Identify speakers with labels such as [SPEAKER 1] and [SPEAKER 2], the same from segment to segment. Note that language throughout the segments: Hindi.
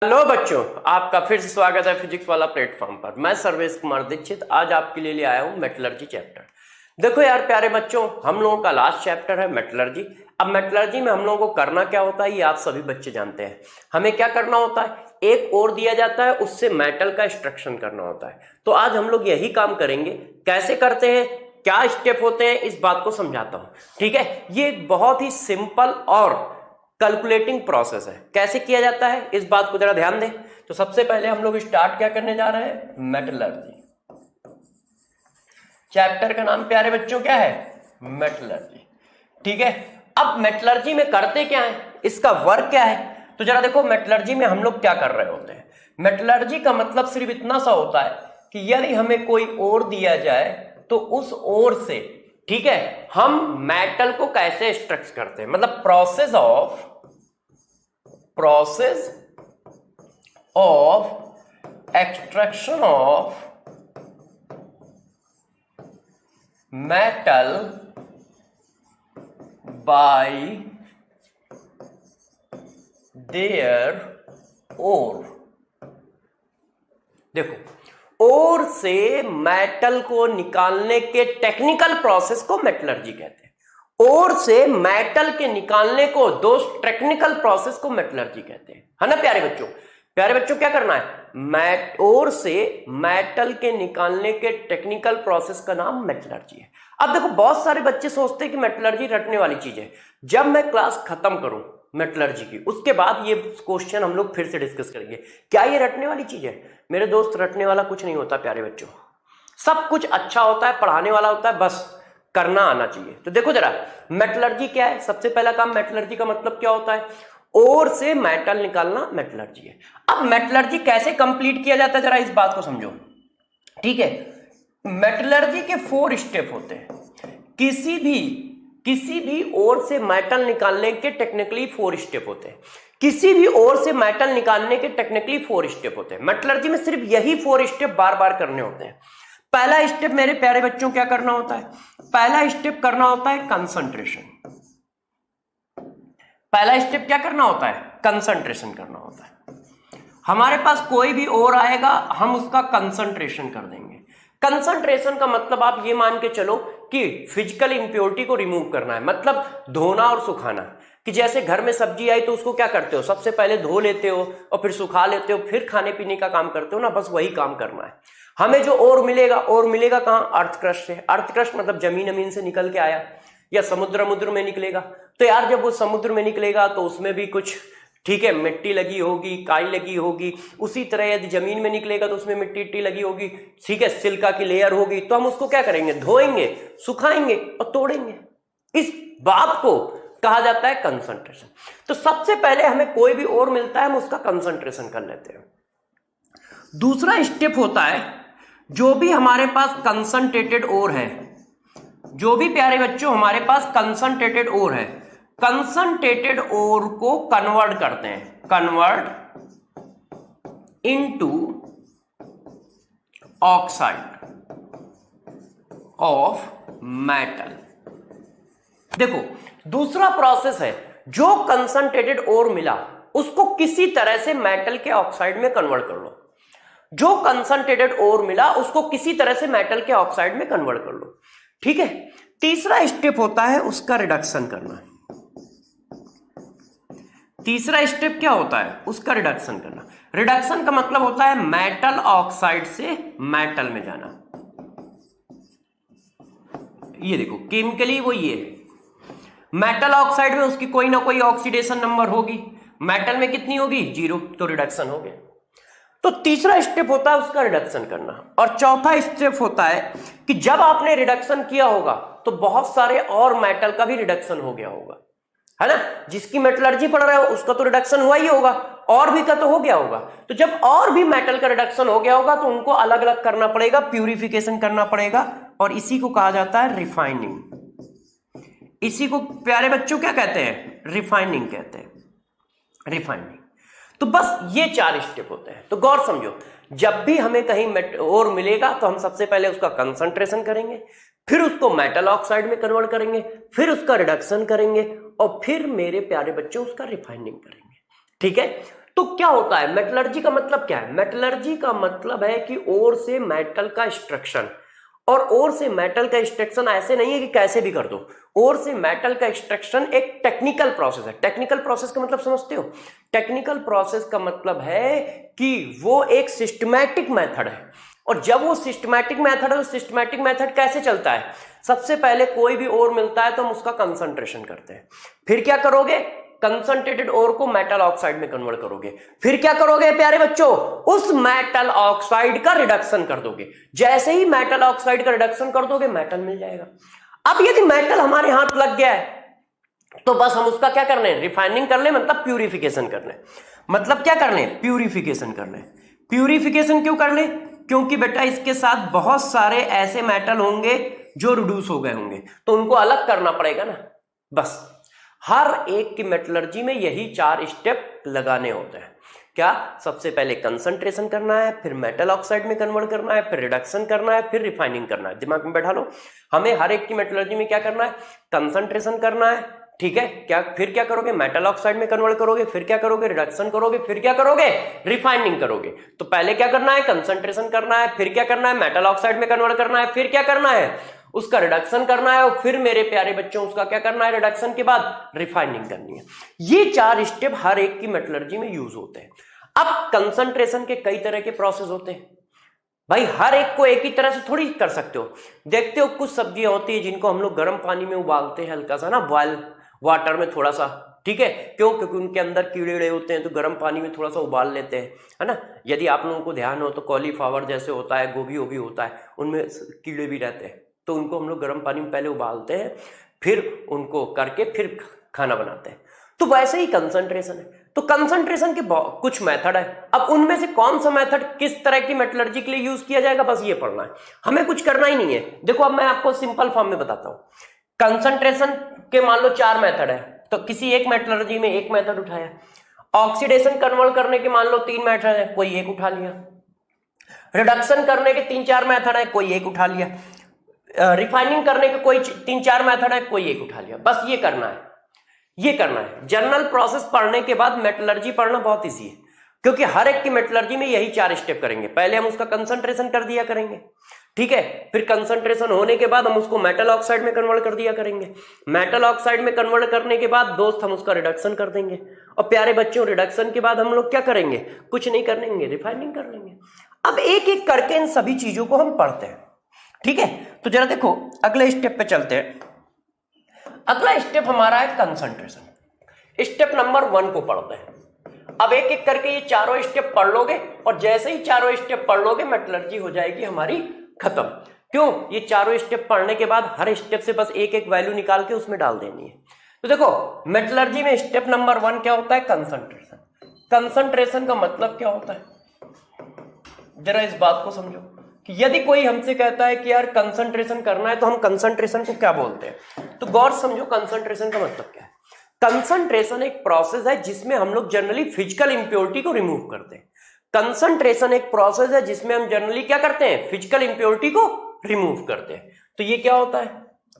[SPEAKER 1] हेलो बच्चों, आपका फिर से स्वागत है फिजिक्स वाला प्लेटफॉर्म पर। मैं सर्वेश कुमार दीक्षित आज आपके लिए ले आया हूं मेटलर्जी चैप्टर। देखो यार प्यारे बच्चों, हम लोगों का लास्ट चैप्टर है मेटलर्जी। अब मेटलर्जी में हम लोगों को करना क्या होता है ये आप सभी बच्चे जानते हैं। हमें क्या करना होता है, एक ओर दिया जाता है, उससे मेटल का एक्सट्रैक्शन करना होता है। तो आज हम लोग यही काम करेंगे। कैसे करते हैं, क्या स्टेप होते हैं, इस बात को समझाता हूं। ठीक है, ये बहुत ही सिंपल और कैलकुलेटिंग प्रोसेस है। कैसे किया जाता है इस बात को जरा ध्यान दें। तो सबसे पहले हम लोग स्टार्ट क्या करने जा रहे हैं, मेटलर्जी। चैप्टर का नाम प्यारे बच्चों क्या है, मेटलर्जी। ठीक है, अब मेटलर्जी में करते क्या है, इसका वर्क क्या है। तो जरा देखो मेटलर्जी में हम लोग क्या कर रहे होते हैं। मेटलर्जी का मतलब सिर्फ इतना सा होता है कि यदि हमें कोई ओर दिया जाए तो उस ओर से, ठीक है, हम मेटल को कैसे एक्सट्रैक्ट करते हैं, मतलब process of extraction of metal by their ore. देखो, ओर से मेटल को निकालने के टेक्निकल प्रोसेस को मेटलर्जी कहते हैं। ओर से मेटल के निकालने को दो टेक्निकल प्रोसेस को मेटलर्जी कहते हैं, है ना प्यारे बच्चों। प्यारे बच्चों क्या करना है, ओर से मेटल के निकालने के टेक्निकल प्रोसेस का नाम मेटलर्जी है। अब देखो बहुत सारे बच्चे सोचते हैं कि मेटलर्जी रटने वाली चीज है। जब मैं क्लास खत्म करूं मेटलर्जी की, उसके बाद ये क्वेश्चन हम लोग फिर से डिस्कस करेंगे, क्या ये रटने वाली चीज है। मेरे दोस्त, रटने वाला कुछ नहीं होता प्यारे बच्चों। सब कुछ अच्छा होता है, पढ़ाने वाला होता है, बस करना आना चाहिए। तो देखो जरा मेटलर्जी क्या है। सबसे पहला काम, मेटलर्जी का मतलब क्या होता है, ओर से मेटल निकालना मेटलर्जी है। अब मेटलर्जी कैसे कंप्लीट किया जाता है, जरा इस बात को समझो। ठीक है, मेटलर्जी के 4 स्टेप होते हैं। किसी भी ओर से मेटल निकालने के टेक्निकली 4 स्टेप होते हैं। किसी भी ओर से मेटल निकालने के टेक्निकली 4 स्टेप होते हैं। मेटलर्जी में सिर्फ यही 4 स्टेप बार बार करने होते हैं। पहला स्टेप मेरे प्यारे बच्चों क्या करना होता है, पहला स्टेप करना होता है कंसंट्रेशन। पहला स्टेप क्या करना होता है, कंसंट्रेशन करना होता है। हमारे पास कोई भी ओर आएगा, हम उसका कंसंट्रेशन कर देंगे। कंसंट्रेशन का मतलब आप ये मान के चलो कि फिजिकल इंप्योरिटी को रिमूव करना है, मतलब धोना और सुखाना। कि जैसे घर में सब्जी आई तो उसको क्या करते हो, सबसे पहले धो लेते हो और फिर सुखा लेते हो, फिर खाने पीने का काम करते हो ना, बस वही काम करना है। हमें जो ओर मिलेगा कहां, अर्थक्रस्ट से। अर्थक्रस्ट मतलब जमीन से निकल के आया, या समुद्र में निकलेगा। तो यार जब वो समुद्र में निकलेगा तो उसमें भी कुछ, ठीक है, मिट्टी लगी होगी, काई लगी होगी। उसी तरह यदि जमीन में निकलेगा तो उसमें मिट्टी लगी होगी, ठीक है, सिलिका की लेयर होगी। तो हम उसको क्या करेंगे, धोएंगे, सुखाएंगे और तोड़ेंगे। इस बात को कहा जाता है कंसंट्रेशन। तो सबसे पहले हमें कोई भी ओर मिलता है, हम उसका कंसंट्रेशन कर लेते हैं। दूसरा स्टेप होता है, जो भी हमारे पास कंसंट्रेटेड ओर है, जो भी प्यारे बच्चों हमारे पास कंसंट्रेटेड ओर है, कंसंट्रेटेड ओर को कन्वर्ट करते हैं, convert into oxide of metal. देखो दूसरा प्रोसेस है, जो कंसंट्रेटेड ओर मिला उसको किसी तरह से मेटल के ऑक्साइड में कन्वर्ट कर लो। जो कंसंट्रेटेड ओर मिला उसको किसी तरह से मेटल के ऑक्साइड में कन्वर्ट कर लो। ठीक है, तीसरा स्टेप होता है उसका रिडक्शन करना। तीसरा स्टेप क्या होता है, उसका रिडक्शन करना। रिडक्शन का मतलब होता है मेटल ऑक्साइड से मेटल में जाना। ये देखो केमिकली वो ये है, मेटल ऑक्साइड में उसकी कोई ना कोई ऑक्सीडेशन नंबर होगी, मेटल में कितनी होगी, 0, तो रिडक्शन हो गया। तो तीसरा स्टेप होता है उसका रिडक्शन करना। और चौथा स्टेप होता है कि जब आपने रिडक्शन किया होगा तो बहुत सारे और मेटल का भी रिडक्शन हो गया होगा, है ना। जिसकी मेटलर्जी पढ़ रहे हो उसका तो रिडक्शन हुआ ही होगा, और भी का तो हो गया होगा। तो जब और भी मेटल का रिडक्शन हो गया होगा तो उनको अलग अलग करना पड़ेगा, प्यूरिफिकेशन करना पड़ेगा, और इसी को कहा जाता है रिफाइनिंग। इसी को प्यारे बच्चों क्या कहते हैं, रिफाइनिंग कहते हैं, रिफाइनिंग। तो बस ये 4 स्टेप होते हैं। तो गौर समझो, जब भी हमें कहीं ओर मिलेगा तो हम सबसे पहले उसका कंसंट्रेशन करेंगे, फिर उसको मेटल ऑक्साइड में कन्वर्ट करेंगे, फिर उसका रिडक्शन करेंगे, और फिर मेरे प्यारे बच्चों उसका रिफाइनिंग करेंगे। ठीक है, तो क्या होता है मेटलर्जी का मतलब क्या है? मेटलर्जी का मतलब है कि ओर से मेटल का एक्सट्रैक्शन, और ओर से मेटल का एक्सट्रैक्शन ऐसे नहीं है कि कैसे भी कर दो। ओर से मेटल का एक्सट्रैक्शन एक टेक्निकल प्रोसेस है। टेक्निकल प्रोसेस का मतलब समझते हो? टेक्निकल प्रोसेस का मतलब है कि वो एक सिस्टमैटिक मेथड है, और जब वो सिस्टमैटिक मेथड है तो सिस्टमैटिक मेथड कैसे चलता है? सबसे पहले कोई भी ओर मिलता है तो हम उसका कंसंट्रेशन करते हैं, फिर क्या करोगे? कंसंट्रेटेड ओर को मेटल ऑक्साइड में कन्वर्ट करोगे, फिर क्या करोगे प्यारे बच्चों? उस मेटल ऑक्साइड का रिडक्शन कर दोगे। जैसे ही मेटल ऑक्साइड का रिडक्शन कर दोगे मेटल मिल जाएगा। अब यदि मेटल हमारे हाथ लग गया है तो बस हम उसका क्या कर लें? रिफाइनिंग कर लें, मतलब प्यूरिफिकेशन कर लें। मतलब क्या कर लें? प्यूरिफिकेशन कर लें। प्यूरिफिकेशन क्यों कर लें? क्योंकि बेटा इसके साथ बहुत सारे ऐसे मेटल होंगे जो रिड्यूस हो गए होंगे, तो उनको अलग करना पड़ेगा ना। बस हर एक की मेटलर्जी में यही 4 स्टेप लगाने होते हैं। क्या? सबसे पहले कंसंट्रेशन करना है, फिर मेटल ऑक्साइड में कन्वर्ट करना है, फिर रिडक्शन करना है, फिर रिफाइनिंग करना है। दिमाग में बैठा लो, हमें हर एक की मेटलर्जी में क्या करना है? कंसंट्रेशन करना है, ठीक है? क्या फिर क्या करोगे? मेटल ऑक्साइड में कन्वर्ट करोगे, फिर क्या करोगे? रिडक्शन करोगे, फिर क्या करोगे? रिफाइनिंग करोगे। तो पहले क्या करना है? कंसंट्रेशन करना है, फिर क्या करना है? मेटल ऑक्साइड में कन्वर्ट करना है, फिर क्या करना है? उसका रिडक्शन करना है, और फिर मेरे प्यारे बच्चों उसका क्या करना है? रिडक्शन के बाद रिफाइनिंग करनी है। ये 4 स्टेप हर एक की मेटलर्जी में यूज होते हैं। अब कंसंट्रेशन के कई तरह के प्रोसेस होते हैं भाई, हर एक को एक ही तरह से थोड़ी कर सकते हो। देखते हो कुछ सब्जियां होती है जिनको हम लोग गर्म पानी में उबालते हैं, हल्का सा ना, बॉयल वाटर में थोड़ा सा, ठीक है? क्यों? क्योंकि उनके अंदर कीड़े होते हैं, तो गर्म पानी में थोड़ा सा उबाल लेते हैं, है ना। यदि आप लोगों को ध्यान हो तो कॉलीफ्लावर जैसे होता है, गोभी वोभी होता है, उनमें कीड़े भी रहते हैं, तो उनको हम लोग गर्म पानी में पहले उबालते हैं, फिर उनको करके फिर खाना बनाते हैं। तो वैसे ही कंसंट्रेशन है। तो कंसंट्रेशन के कुछ मेथड है। अब उनमें से कौन सा मेथड किस तरह की मेटलर्जी के लिए यूज किया जाएगा, बस ये पढ़ना है, हमें कुछ करना ही नहीं है। देखो अब मैं आपको सिंपल फॉर्म में बताता हूं। कंसंट्रेशन के मान लो 4 मेथड है, तो किसी एक मेटलर्जी में एक मेथड उठाया। ऑक्सीडेशन कन्वर्ट करने के मान लो 3 मेथड है, कोई एक उठा लिया। रिडक्शन करने के 3-4 मेथड है, कोई एक उठा लिया। रिफाइनिंग करने के कोई 3-4 मेथड है, कोई एक उठा लिया। बस ये करना है, ये करना है। जनरल प्रोसेस पढ़ने के बाद मेटलर्जी पढ़ना बहुत इजी है, क्योंकि हर एक की मेटलर्जी में यही 4 स्टेप करेंगे। पहले हम उसका कंसंट्रेशन कर दिया करेंगे, ठीक है? फिर कंसंट्रेशन होने के बाद हम उसको मेटल ऑक्साइड में कन्वर्ट कर दिया करेंगे। मेटल ऑक्साइड में कन्वर्ट करने के बाद दोस्त हम उसका रिडक्शन कर देंगे। और प्यारे बच्चों, रिडक्शन के बाद हम लोग क्या करेंगे? कुछ नहीं करेंगे, रिफाइनिंग कर लेंगे। अब एक एक करके इन सभी चीजों को हम पढ़ते हैं, ठीक है? तो जरा देखो अगले स्टेप पे चलते हैं। अगला स्टेप हमारा है कंसंट्रेशन। स्टेप नंबर 1 को पढ़ते हैं। अब एक एक करके ये चारों स्टेप पढ़ लोगे, और जैसे ही चारों स्टेप पढ़ लोगे मेटलर्जी हो जाएगी हमारी खत्म। क्यों? ये चारों स्टेप पढ़ने के बाद हर स्टेप से बस एक एक वैल्यू निकाल के उसमें डाल देनी है। तो देखो मेटलर्जी में स्टेप नंबर 1 क्या होता है? कंसंट्रेशन। कंसंट्रेशन का मतलब क्या होता है? जरा इस बात को समझो कि यदि कोई हमसे कहता है कि यार कंसंट्रेशन करना है, तो हम कंसंट्रेशन को क्या बोलते हैं? तो गौर समझो कंसंट्रेशन का मतलब क्या है। कंसंट्रेशन एक प्रोसेस है जिसमें हम लोग जनरली फिजिकल इंप्योरिटी को रिमूव करते हैं। कंसंट्रेशन एक प्रोसेस है जिसमें हम जनरली क्या करते हैं? फिजिकल इंप्योरिटी को रिमूव करते हैं। तो ये क्या होता है?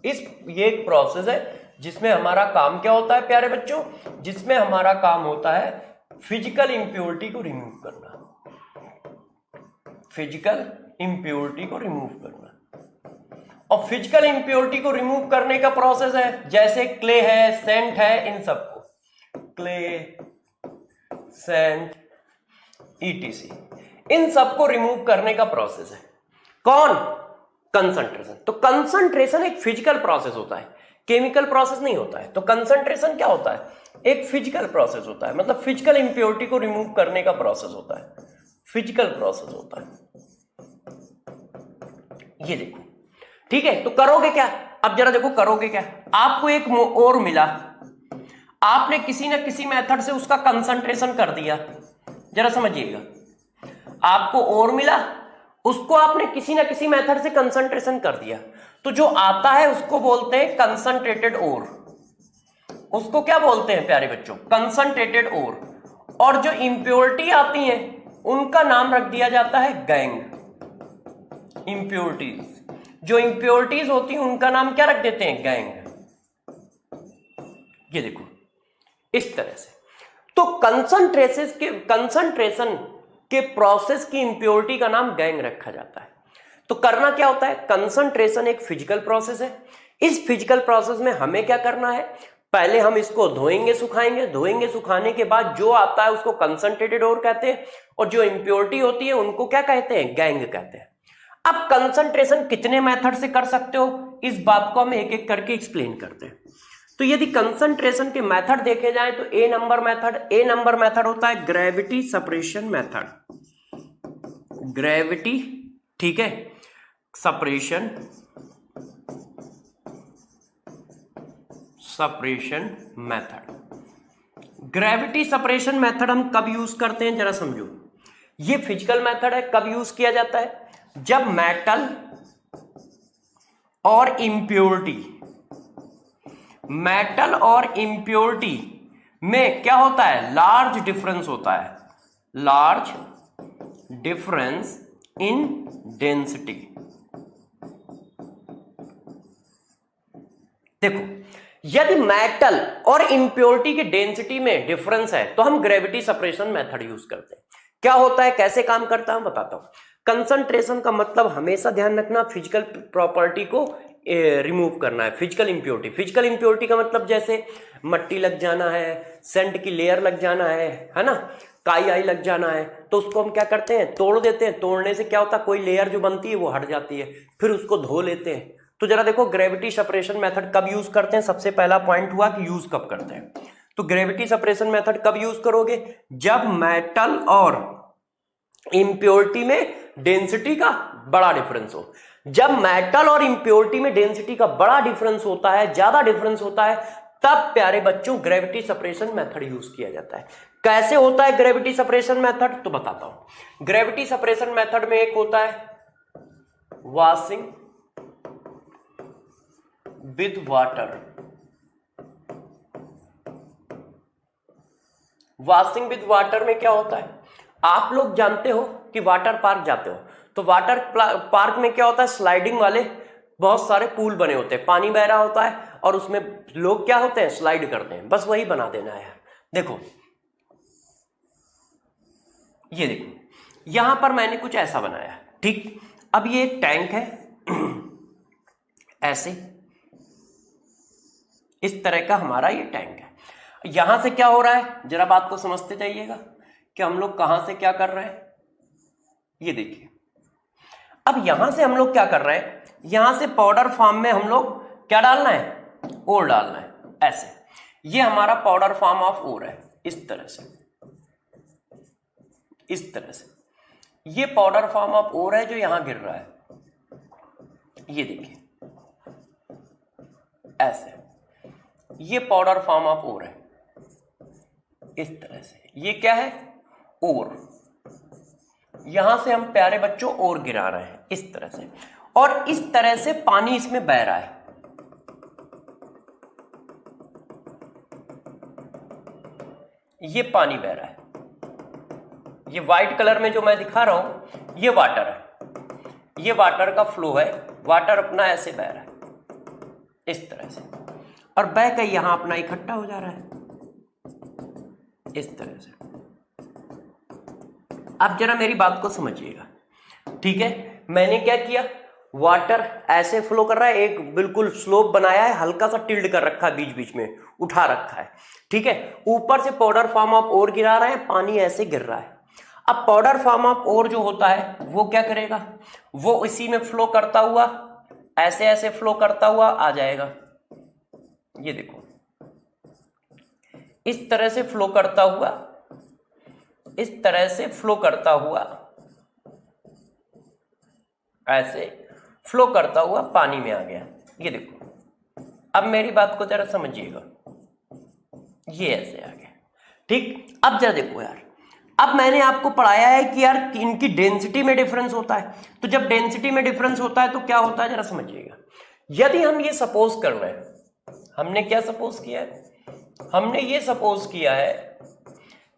[SPEAKER 1] ये एक प्रोसेस है जिसमें हमारा काम क्या होता है प्यारे बच्चों? जिसमें हमारा काम होता है फिजिकल इंप्योरिटी को रिमूव करना। फिजिकल इंप्योरिटी को रिमूव करना। और फिजिकल इंप्योरिटी को रिमूव करने का प्रोसेस है, जैसे क्ले है, सेंट है, इन सबको क्ले, सेंट, ईटीसी, इन सबको रिमूव करने का प्रोसेस है। कौन? कंसंट्रेशन। तो कंसंट्रेशन एक फिजिकल प्रोसेस होता है, केमिकल प्रोसेस नहीं होता है। तो कंसंट्रेशन क्या होता है? एक फिजिकल प्रोसेस होता है, मतलब फिजिकल इंप्योरिटी को रिमूव करने का प्रोसेस होता है, फिजिकल प्रोसेस होता है। ये देखो, ठीक है? तो करोगे क्या? अब जरा देखो करोगे क्या। आपको एक और मिला, आपने किसी ना किसी मेथड से उसका कंसंट्रेशन कर दिया। जरा समझिएगा, आपको और मिला, उसको आपने किसी ना किसी मेथड से कंसंट्रेशन कर दिया, तो जो आता है उसको बोलते हैं कंसंट्रेटेड ओर। उसको क्या बोलते हैं प्यारे बच्चों? Concentrated ore. और जो इंप्योरिटी आती है उनका नाम रख दिया जाता है गैंग। इंप्योरिटीज, जो इंप्योरिटीज होती हैं उनका नाम क्या रख देते हैं? गैंग। ये देखो इस तरह से। तो कंसंट्रेशन के प्रोसेस की इंप्योरिटी का नाम गैंग रखा जाता है। तो करना क्या होता है, कंसंट्रेशन एक फिजिकल प्रोसेस है। इस फिजिकल प्रोसेस में हमें क्या करना है, पहले हम इसको धोएंगे सुखाएंगे, धोएंगे सुखाने के बाद जो आता है उसको कंसंट्रेटेड ओर कहते हैं, और जो इंप्योरिटी होती है उनको क्या कहते हैं, गैंग कहते हैं। अब कंसंट्रेशन कितने मेथड से कर सकते हो, इस बात को हम एक एक करके एक्सप्लेन करते हैं। तो यदि कंसंट्रेशन के मेथड देखे जाए तो ए नंबर मेथड होता है ग्रेविटी सेपरेशन मेथड, ग्रेविटी, ठीक है, separation method. Gravity separation method हम कब यूज करते हैं जरा समझो। ये फिजिकल मेथड है, कब यूज किया जाता है, जब मेटल और इम्प्योरिटी में क्या होता है, लार्ज डिफरेंस होता है, लार्ज डिफरेंस इन डेंसिटी। देखो, यदि मेटल और इंप्योरिटी की डेंसिटी में डिफरेंस है तो हम ग्रेविटी सेपरेशन मेथड यूज करते हैं। क्या होता है, कैसे काम करता है, मैं बताता हूं। कंसंट्रेशन का मतलब हमेशा ध्यान रखना, फिजिकल प्रॉपर्टी को रिमूव करना है। फिजिकल इंप्योरिटी का मतलब जैसे मट्टी लग जाना है, सेंट की लेयर लग जाना है ना, काई आई लग जाना है, तो उसको हम क्या करते हैं, तोड़ देते हैं। तोड़ने से क्या होता है, कोई लेयर जो बनती है वो हट जाती है, फिर उसको धो लेते हैं। तो जरा देखो, ग्रेविटी सेपरेशन मेथड कब यूज करते हैं, सबसे पहला पॉइंट हुआ कि यूज कब करते हैं। तो ग्रेविटी सेपरेशन मेथड कब यूज करोगे, जब मेटल और इंप्योरिटी में डेंसिटी का बड़ा डिफरेंस हो। जब मेटल और इंप्योरिटी में डेंसिटी का बड़ा डिफरेंस होता है, ज्यादा डिफरेंस होता है, तब प्यारे बच्चों ग्रेविटी सेपरेशन मेथड यूज किया जाता है। कैसे होता है ग्रेविटी सेपरेशन मेथड, तो बताता हूं। ग्रेविटी सेपरेशन मेथड में एक होता है washing with water. Washing with water में क्या होता है, आप लोग जानते हो कि वाटर पार्क जाते हो, तो वाटर पार्क में क्या होता है, स्लाइडिंग वाले बहुत सारे पूल बने होते हैं, पानी बह रहा होता है और उसमें लोग क्या होते हैं, स्लाइड करते हैं। बस वही बना देना है। देखो, ये देखो, यहां पर मैंने कुछ ऐसा बनाया, ठीक। अब ये एक टैंक है, ऐसे इस तरह का हमारा ये टैंक है। यहां से क्या हो रहा है, जरा बात को समझते जाइएगा कि हम लोग कहां से क्या कर रहे हैं। ये देखिए, अब यहां से हम लोग क्या कर रहे हैं, यहां से पाउडर फॉर्म में हम लोग क्या डालना है, ओर डालना है, ऐसे। ये हमारा पाउडर फॉर्म ऑफ ओर है, इस तरह से, इस तरह से। ये पाउडर फॉर्म ऑफ ओर है जो यहां गिर रहा है, ये देखिए, ऐसे। ये पाउडर फॉर्म ऑफ ओर है, इस तरह से। ये क्या है, ओर। यहां से हम प्यारे बच्चों ओर गिरा रहे हैं, इस तरह से, और इस तरह से पानी इसमें बह रहा है। ये पानी बह रहा है, ये व्हाइट कलर में जो मैं दिखा रहा हूं, ये वाटर है, ये वाटर का फ्लो है। वाटर अपना ऐसे बह रहा है, इस तरह से, और बह के यहां अपना इकट्ठा हो जा रहा है, इस तरह से। अब जरा मेरी बात को समझिएगा, ठीक है। मैंने क्या किया, वाटर ऐसे फ्लो कर रहा है, एक बिल्कुल स्लोप बनाया है, हल्का सा टिल्ड कर रखा है, बीच बीच में उठा रखा है, ठीक है। ऊपर से पाउडर फॉर्म ऑफ ओर गिरा रहे हैं, पानी ऐसे गिर रहा है। अब पाउडर फॉर्म ऑफ ओर जो होता है वो क्या करेगा, वो इसी में फ्लो करता हुआ ऐसे ऐसे फ्लो करता हुआ आ जाएगा। ये देखो, इस तरह से फ्लो करता हुआ, इस तरह से फ्लो करता हुआ, ऐसे फ्लो करता हुआ पानी में आ गया। ये देखो, अब मेरी बात को जरा समझिएगा, ये ऐसे आ गया, ठीक। अब जरा देखो यार, अब मैंने आपको पढ़ाया है कि यार इनकी डेंसिटी में डिफरेंस होता है। तो जब डेंसिटी में डिफरेंस होता है तो क्या होता है, जरा समझिएगा। यदि हम ये सपोज कर रहे हैं, हमने क्या सपोज किया है, हमने ये सपोज किया है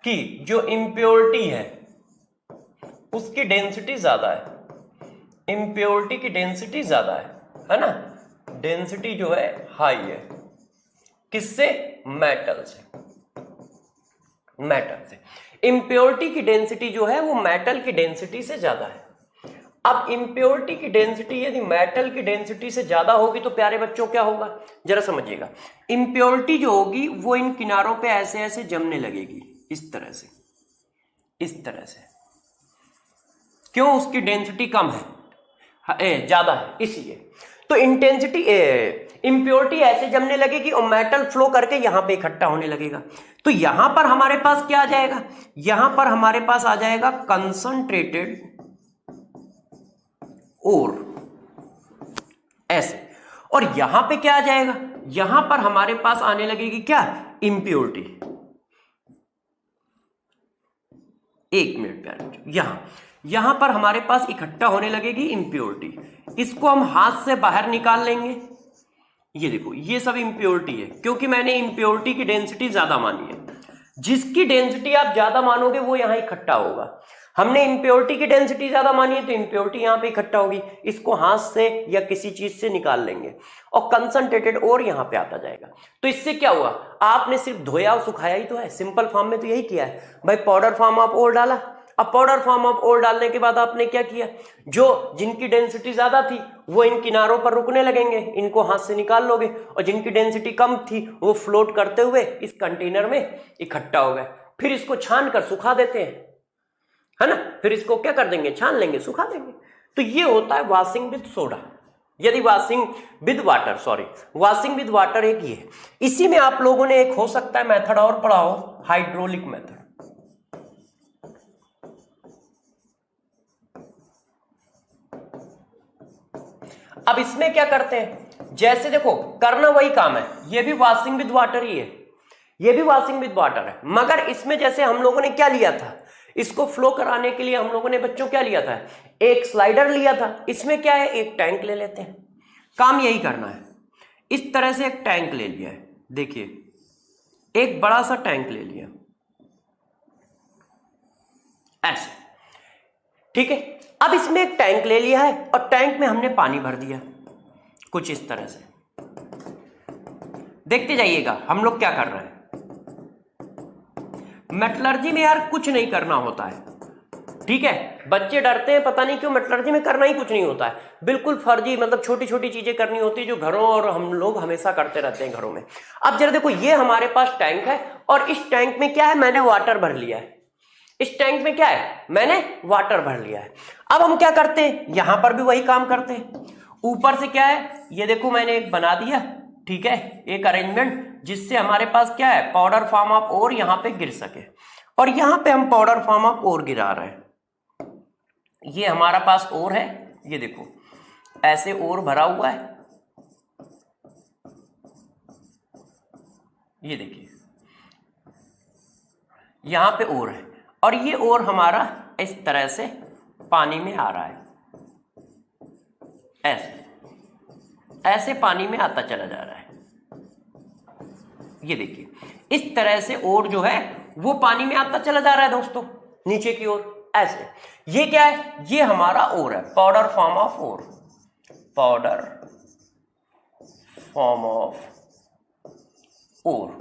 [SPEAKER 1] कि जो इम्प्योरिटी है उसकी डेंसिटी ज्यादा है, इम्प्योरिटी की डेंसिटी ज्यादा है ना, डेंसिटी जो है हाई है, किससे, मेटल से। मेटल से। इम्प्योरिटी की डेंसिटी जो है वो मेटल की डेंसिटी से ज्यादा है। अब इम्प्योरिटी की डेंसिटी यदि मेटल की डेंसिटी से ज्यादा होगी तो प्यारे बच्चों क्या होगा, जरा समझिएगा। इम्प्योरिटी जो होगी वो इन किनारों पे ऐसे ऐसे जमने लगेगी, इस तरह से, इस तरह से। क्यों? उसकी डेंसिटी कम है, ज्यादा है, इसलिए। तो इंटेंसिटी इम्प्योरिटी ऐसे जमने लगेगी और मेटल फ्लो करके यहां पे इकट्ठा होने लगेगा। तो यहां पर हमारे पास क्या आ जाएगा, यहां पर हमारे पास आ जाएगा कंसंट्रेटेड और ऐसे, और यहां पे क्या आ जाएगा, यहां पर हमारे पास आने लगेगी क्या, इम्प्योरिटी। एक मिनट प्यारे, यहां पर हमारे पास इकट्ठा होने लगेगी इम्प्योरिटी। इसको हम हाथ से बाहर निकाल लेंगे। ये देखो, ये सब इम्प्योरिटी है, क्योंकि मैंने इम्प्योरिटी की डेंसिटी ज्यादा मानी है। जिसकी डेंसिटी आप ज्यादा मानोगे वो यहां इकट्ठा होगा। हमने इम्प्योरिटी की डेंसिटी ज्यादा मानी है तो इम्प्योरिटी यहां पे इकट्ठा होगी। इसको हाथ से या किसी चीज से निकाल लेंगे और कंसंट्रेटेड और यहां पे आता जाएगा। तो इससे क्या हुआ, आपने सिर्फ धोया और सुखाया ही तो है। सिंपल फॉर्म में तो यही किया है भाई, पाउडर फॉर्म ऑफ ओर डाला। अब पाउडर फॉर्म ऑफ ओर डालने के बाद आपने क्या किया, जो जिनकी डेंसिटी ज्यादा थी वो इन किनारों पर रुकने लगेंगे, इनको हाथ से निकाल लोगे, और जिनकी डेंसिटी कम थी वो फ्लोट करते हुए इस कंटेनर में इकट्ठा हो गए। फिर इसको छान कर सुखा देते हैं, है ना। फिर इसको क्या कर देंगे, छान लेंगे, सुखा देंगे। तो ये होता है वॉशिंग विद सोडा, यदि washing with water, washing with water एक ये है। इसी में आप लोगों ने एक हो सकता है मेथड और पढ़ा हो, हाइड्रोलिक मेथड। अब इसमें क्या करते हैं, जैसे देखो करना वही काम है, ये भी वॉशिंग विद वाटर ही है, ये भी वॉशिंग विद वाटर है। मगर इसमें जैसे हम लोगों ने क्या लिया था, इसको फ्लो कराने के लिए हम लोगों ने बच्चों क्या लिया था, एक स्लाइडर लिया था। इसमें क्या है, एक टैंक ले लेते हैं, काम यही करना है। इस तरह से एक टैंक ले लिया है, देखिए एक बड़ा सा टैंक ले लिया ऐसे, ठीक है। अब इसमें एक टैंक ले लिया है और टैंक में हमने पानी भर दिया कुछ इस तरह से। देखते जाइएगा हम लोग क्या कर रहे हैं। मेटलर्जी में यार कुछ नहीं करना होता है, ठीक है। बच्चे डरते हैं, पता नहीं क्यों, मेटलर्जी में करना ही कुछ नहीं होता है, बिल्कुल फर्जी, मतलब छोटी छोटी चीजें करनी होती है जो घरों और हम लोग हमेशा करते रहते हैं घरों में। अब जरा देखो, ये हमारे पास टैंक है और इस टैंक में क्या है, मैंने वाटर भर लिया है। इस टैंक में क्या है, मैंने वाटर भर लिया है। अब हम क्या करते हैं, यहां पर भी वही काम करते हैं। ऊपर से क्या है, ये देखो मैंने एक बना दिया, ठीक है, एक अरेंजमेंट, जिससे हमारे पास क्या है, पाउडर फॉर्म ऑफ ओर यहां पे गिर सके। और यहां पे हम पाउडर फॉर्म ऑफ ओर गिरा रहे हैं। ये हमारा पास ओर है, ये देखो ऐसे ओर भरा हुआ है, ये देखिए यहां पे ओर है, और ये ओर हमारा इस तरह से पानी में आ रहा है, ऐसे ऐसे पानी में आता चला जा रहा है। ये देखिए इस तरह से ओर जो है वो पानी में आता चला जा रहा है दोस्तों, नीचे की ओर ऐसे। ये क्या है, ये हमारा ओर है, powder form of ore, powder form of ore,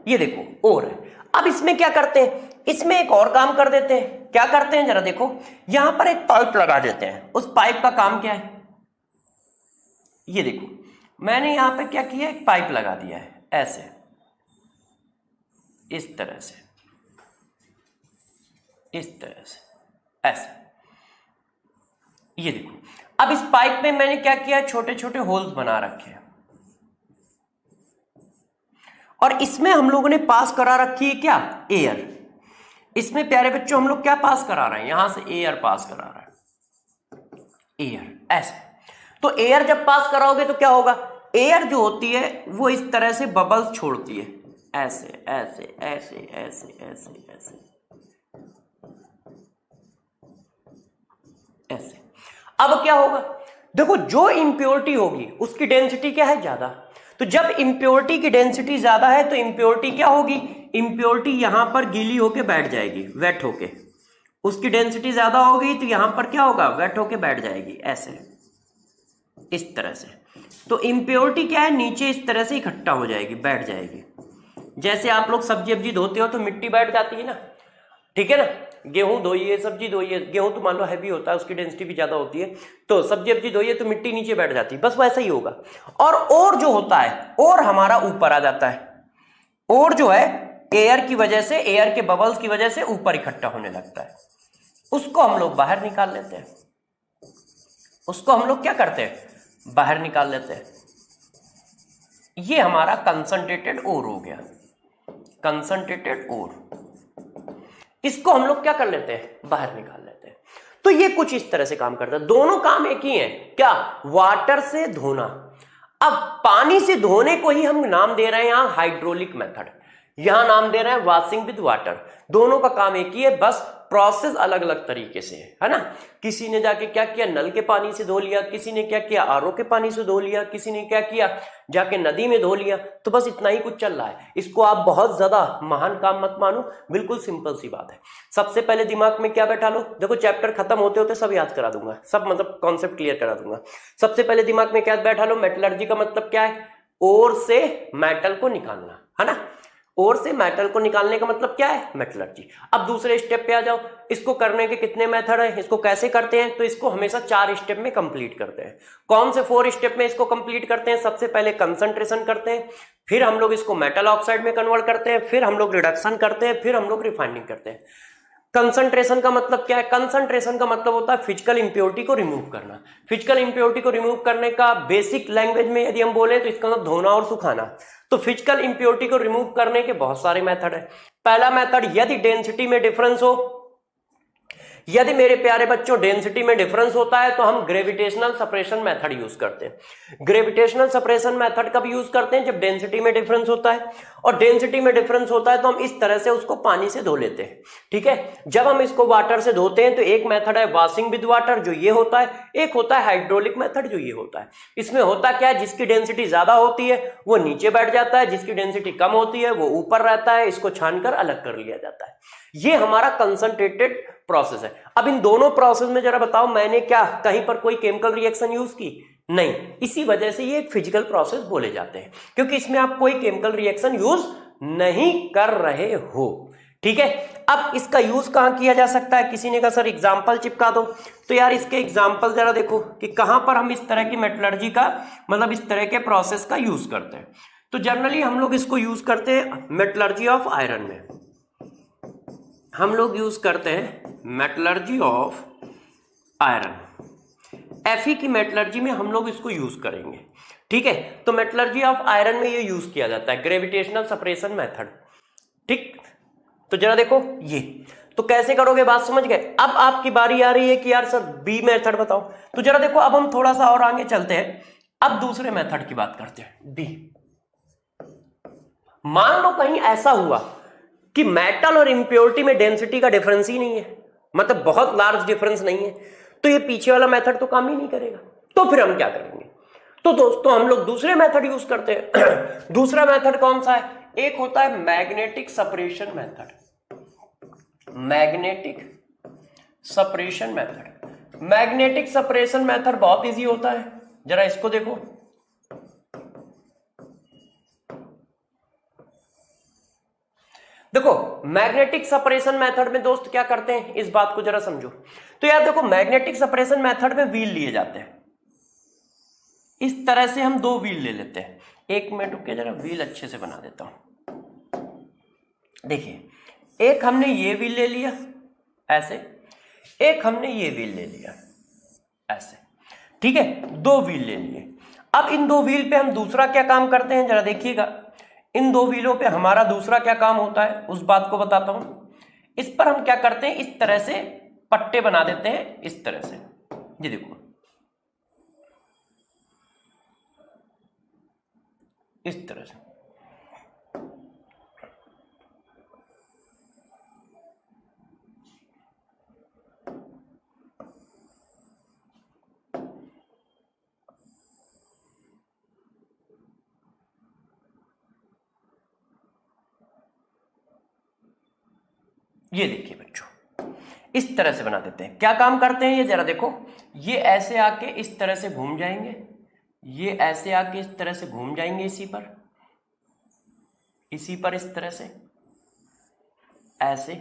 [SPEAKER 1] ये देखो ओर है। अब इसमें क्या करते हैं, इसमें एक और काम कर देते हैं। क्या करते हैं जरा देखो, यहां पर एक पाइप लगा देते हैं। उस पाइप का काम क्या है, ये देखो मैंने यहां पे क्या किया, एक पाइप लगा दिया है ऐसे, इस तरह से, इस तरह से, ऐसे। ये देखो अब इस पाइप में मैंने क्या किया, छोटे छोटे होल्स बना रखे हैं, और इसमें हम लोगों ने पास करा रखी है क्या, एयर। इसमें प्यारे बच्चों हम लोग क्या पास करा रहे हैं, यहां से एयर पास करा रहे हैं, एयर ऐसे। तो एयर जब पास कराओगे तो क्या होगा, एयर जो होती है वो इस तरह से बबल्स छोड़ती है, ऐसे ऐसे ऐसे ऐसे ऐसे ऐसे ऐसे। अब क्या होगा, देखो जो इंप्योरिटी होगी उसकी डेंसिटी क्या है, ज्यादा। तो जब इंप्योरिटी की डेंसिटी ज्यादा है तो इंप्योरिटी क्या होगी, इंप्योरिटी यहां पर गीली होके बैठ जाएगी, वेट होके। उसकी डेंसिटी ज्यादा होगी तो यहां पर क्या होगा, वेट होके बैठ जाएगी ऐसे, इस तरह से। तो इंप्योरिटी क्या है, नीचे इस तरह से इकट्ठा हो जाएगी, बैठ जाएगी। जैसे आप लोग सब्जी वब्जी धोते हो तो मिट्टी बैठ जाती है ना, ठीक है ना, गेहूं धोइए, सब्जी धोइए, गेहूं तो मान लो हैवी होता है, उसकी डेंसिटी भी ज्यादा होती है, तो सब्जी वब्जी धोइए तो मिट्टी नीचे बैठ जाती है, बस वैसा ही होगा। और जो होता है, और हमारा ऊपर आ जाता है, और जो है एयर की वजह से, एयर के बबल्स की वजह से ऊपर इकट्ठा होने लगता है, उसको हम लोग बाहर निकाल लेते हैं। उसको हम लोग क्या करते हैं, बाहर निकाल लेते हैं। ये हमारा कंसंट्रेटेड ओर हो गया, कंसंट्रेटेड ओर। इसको हम लोग क्या कर लेते हैं, बाहर निकाल लेते हैं। तो ये कुछ इस तरह से काम करता है। दोनों काम एक ही है, क्या, वाटर से धोना। अब पानी से धोने को ही हम नाम दे रहे हैं यहां हाइड्रोलिक मेथड, यहां नाम दे रहे हैं वॉशिंग विद वाटर। दोनों का काम एक ही है, बस प्रोसेस अलग अलग तरीके से है ना। किसी ने जाके क्या किया, नल के पानी से धो लिया, किसी ने क्या किया, आरओ के पानी से धो लिया, किसी ने क्या किया, जाके नदी में धो लिया। तो बस इतना ही कुछ चल रहा है। इसको आप बहुत ज्यादा महान काम मत मानो, बिल्कुल सिंपल सी बात है। सबसे पहले दिमाग में क्या बैठा लो, देखो चैप्टर खत्म होते होते सब याद करा दूंगा, सब मतलब कॉन्सेप्ट क्लियर करा दूंगा। सबसे पहले दिमाग में क्या बैठा लो, मेटलर्जी का मतलब क्या है, ओर से मेटल को निकालना, है ना। ओर से मेटल को निकालने का मतलब क्या है, मेटलर्जी। अब दूसरे स्टेप पे आ जाओ। इसको करने के कितने मेथड है, इसको कैसे करते हैं, तो इसको हमेशा 4 स्टेप में कंप्लीट करते हैं। कौन से 4 स्टेप में इसको कंप्लीट करते हैं, सबसे पहले कंसंट्रेशन करते हैं, फिर हम लोग इसको मेटल ऑक्साइड में कन्वर्ट करते हैं, फिर हम लोग रिडक्शन करते हैं, फिर हम लोग रिफाइनिंग करते हैं। कंसंट्रेशन का मतलब क्या है, कंसंट्रेशन का मतलब होता है फिजिकल इंप्योरिटी को रिमूव करना। फिजिकल इंप्योरिटी को रिमूव करने का बेसिक लैंग्वेज में यदि हम बोले तो इसका मतलब धोना और सुखाना। तो फिजिकल इंप्योरिटी को रिमूव करने के बहुत सारे मेथड है। पहला मेथड, यदि डेंसिटी में डिफरेंस हो, यदि मेरे प्यारे बच्चों डेंसिटी में डिफरेंस होता है तो हम ग्रेविटेशनल सेपरेशन मेथड यूज करते हैं। ग्रेविटेशनल सेपरेशन मेथड कब यूज करते हैं, जब डेंसिटी में डिफरेंस होता है। और डेंसिटी में डिफरेंस होता है तो हम इस तरह से उसको पानी से धो लेते हैं, ठीक है। जब हम इसको वाटर से धोते हैं तो एक मेथड है वॉशिंग विद वाटर, जो ये होता है, एक होता है हाइड्रोलिक मेथड, जो ये होता है। इसमें होता क्या है, जिसकी डेंसिटी ज्यादा होती है वो नीचे बैठ जाता है, जिसकी डेंसिटी कम होती है वो ऊपर रहता है, इसको छानकर अलग कर लिया जाता है। ये हमारा कंसंट्रेटेड प्रोसेस है। अब इन दोनों प्रोसेस में जरा बताओ, मैंने क्या कहीं पर कोई केमिकल रिएक्शन यूज की, नहीं। इसी वजह से ये एक फिजिकल प्रोसेस बोले जाते हैं, क्योंकि इसमें आप कोई केमिकल रिएक्शन यूज नहीं कर रहे हो, ठीक है। अब इसका यूज कहां किया जा सकता है, किसी ने कहा सर एग्जाम्पल चिपका दो, तो यार इसके एग्जाम्पल जरा देखो कि कहां पर हम इस तरह की मेटलर्जी का मतलब इस तरह के प्रोसेस का यूज करते हैं। तो जनरली हम लोग इसको यूज करते हैं मेटलर्जी ऑफ आयरन में, हम लोग यूज करते हैं मेटलर्जी ऑफ आयरन। Fe की मेटलर्जी में हम लोग इसको यूज करेंगे, ठीक है। तो मेटलर्जी ऑफ आयरन में ये यूज किया जाता है ग्रेविटेशनल सेपरेशन मेथड, ठीक। तो जरा देखो ये, तो कैसे करोगे बात समझ गए। अब आपकी बारी आ रही है कि यार सर बी मेथड बताओ। तो जरा देखो, अब हम थोड़ा सा और आगे चलते हैं, अब दूसरे मेथड की बात करते हैं, बी। मान लो कहीं ऐसा हुआ कि मेटल और इंप्योरिटी में डेंसिटी का डिफरेंस ही नहीं है, मतलब बहुत लार्ज डिफरेंस नहीं है, तो ये पीछे वाला मेथड तो काम ही नहीं करेगा। तो फिर हम क्या करेंगे, तो दोस्तों हम लोग दूसरे मेथड यूज करते हैं। दूसरा मेथड कौन सा है, एक होता है magnetic separation method, magnetic separation method. Magnetic separation method बहुत इजी होता है, जरा इसको देखो। देखो मैग्नेटिक सेपरेशन मेथड में दोस्त क्या करते हैं, इस बात को जरा समझो। तो यार देखो मैग्नेटिक सेपरेशन मेथड में व्हील लिए जाते हैं, इस तरह से हम 2 व्हील ले लेते हैं। एक मिनट रुके, जरा व्हील अच्छे से बना देता हूं। देखिए, एक हमने ये व्हील ले लिया ऐसे, एक हमने ये व्हील ले लिया ऐसे, ठीक है। 2 व्हील ले लिए। अब इन 2 व्हील पे हम दूसरा क्या काम करते हैं, जरा देखिएगा। इन 2 व्हीलों पे हमारा दूसरा क्या काम होता है, उस बात को बताता हूं। इस पर हम क्या करते हैं, इस तरह से पट्टे बना देते हैं, इस तरह से। ये देखो, इस तरह से। ये देखिए बच्चों, इस तरह से बना देते हैं। क्या काम करते हैं ये जरा देखो, ये ऐसे आके इस तरह से घूम जाएंगे, ये ऐसे आके इस तरह से घूम जाएंगे इसी पर, इसी पर इस तरह से ऐसे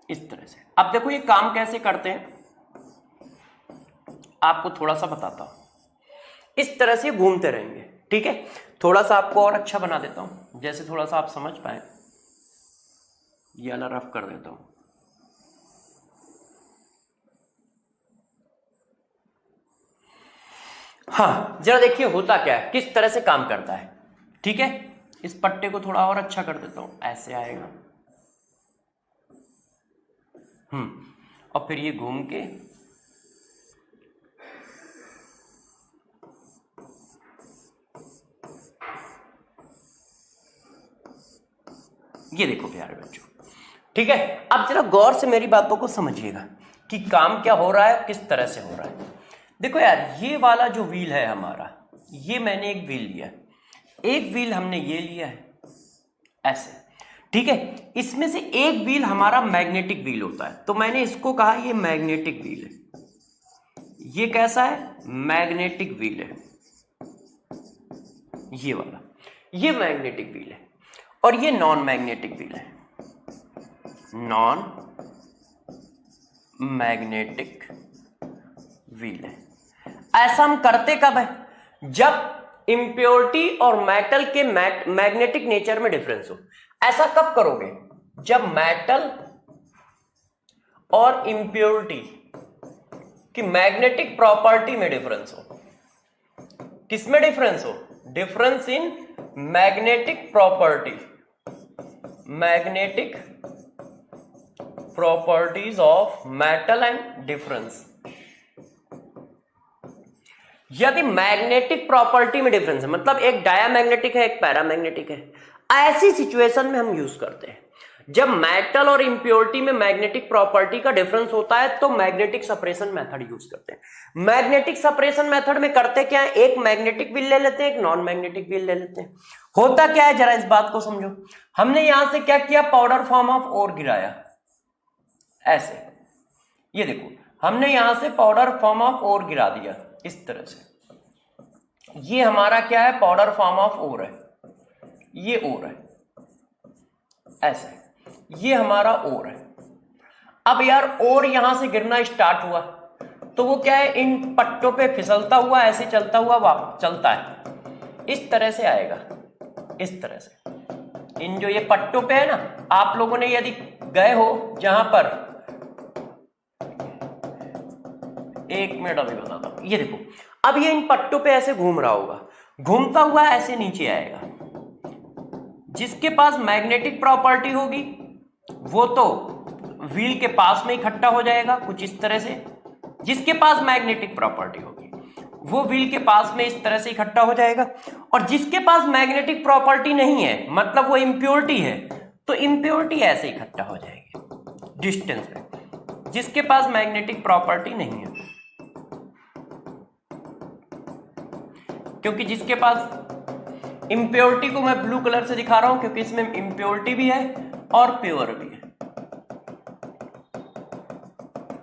[SPEAKER 1] इस तरह से। अब देखो ये काम कैसे करते हैं, आपको थोड़ा सा बताता हूं। इस तरह से घूमते रहेंगे, ठीक है। थोड़ा सा आपको और अच्छा बना देता हूं, जैसे थोड़ा सा आप समझ पाए। ये वाला रफ कर देता हूं। हाँ, जरा देखिए होता क्या है, किस तरह से काम करता है, ठीक है। इस पट्टे को थोड़ा और अच्छा कर देता हूं, ऐसे आएगा। और फिर ये घूम के ये देखो प्यारे बच्चों, ठीक है। अब जरा गौर से मेरी बातों को समझिएगा कि काम क्या हो रहा है, किस तरह से हो रहा है। देखो यार, ये वाला जो व्हील है हमारा, ये मैंने एक व्हील लिया, एक व्हील हमने ये लिया है ऐसे, ठीक है। इसमें से एक व्हील हमारा मैग्नेटिक व्हील होता है, तो मैंने इसको कहा ये मैग्नेटिक व्हील है। ये कैसा है, मैग्नेटिक व्हील है, ये वाला, ये मैग्नेटिक व्हील है। और ये नॉन मैग्नेटिक व्हील है, नॉन मैग्नेटिक व्हील है। ऐसा हम करते कब है, जब इंप्योरिटी और मेटल के मैग्नेटिक नेचर में डिफरेंस हो। ऐसा कब करोगे, जब मेटल और इंप्योरिटी की मैग्नेटिक प्रॉपर्टी में डिफरेंस हो। किसमें डिफरेंस हो, difference in magnetic property, magnetic properties of metal and difference. यदि मैग्नेटिक प्रॉपर्टी में डिफरेंस है, मतलब एक डायामैग्नेटिक है, एक पैरामैग्नेटिक है, ऐसी सिचुएशन में हम यूज करते हैं। जब मेटल और इंप्योरिटी में मैग्नेटिक प्रॉपर्टी का डिफरेंस होता है तो मैग्नेटिक सेपरेशन मेथड यूज करते हैं। मैग्नेटिक सेपरेशन मेथड में करते क्या है, एक मैग्नेटिक व्हील ले लेते हैं, एक नॉन मैग्नेटिक व्हील ले लेते हैं। होता क्या है, जरा इस बात को समझो। हमने यहां से क्या किया, पाउडर फॉर्म ऑफ ओर गिराया ऐसे, ये देखो हमने यहां से पाउडर फॉर्म ऑफ ओर गिरा दिया इस तरह से। ये हमारा क्या है, पाउडर फॉर्म ऑफ ओर है, ये ओर है ऐसे, ये हमारा ओर है। अब यार ओर यहां से गिरना स्टार्ट हुआ तो वो क्या है, इन पट्टों पे फिसलता हुआ ऐसे चलता हुआ वापस चलता है, इस तरह से आएगा, इस तरह से। इन जो ये पट्टों पे है ना, आप लोगों ने यदि गए हो जहां पर, एक मिनट अभी बताता हूं, ये देखो अब ये इन पट्टों पे ऐसे घूम रहा होगा, घूमता हुआ ऐसे नीचे आएगा। जिसके पास मैग्नेटिक प्रॉपर्टी होगी वो तो व्हील के पास में इकट्ठा हो जाएगा कुछ इस तरह से, जिसके पास मैग्नेटिक प्रॉपर्टी होगी वो व्हील के पास में इस तरह से इकट्ठा हो जाएगा। और जिसके पास मैग्नेटिक प्रॉपर्टी नहीं है, मतलब वो इंप्योरिटी है, तो इंप्योरिटी ऐसे इकट्ठा हो जाएगी डिस्टेंस में। जिसके पास मैग्नेटिक प्रॉपर्टी नहीं है, क्योंकि जिसके पास इंप्योरिटी को मैं ब्लू कलर से दिखा रहा हूं क्योंकि इसमें इंप्योरिटी भी है और प्योर भी है,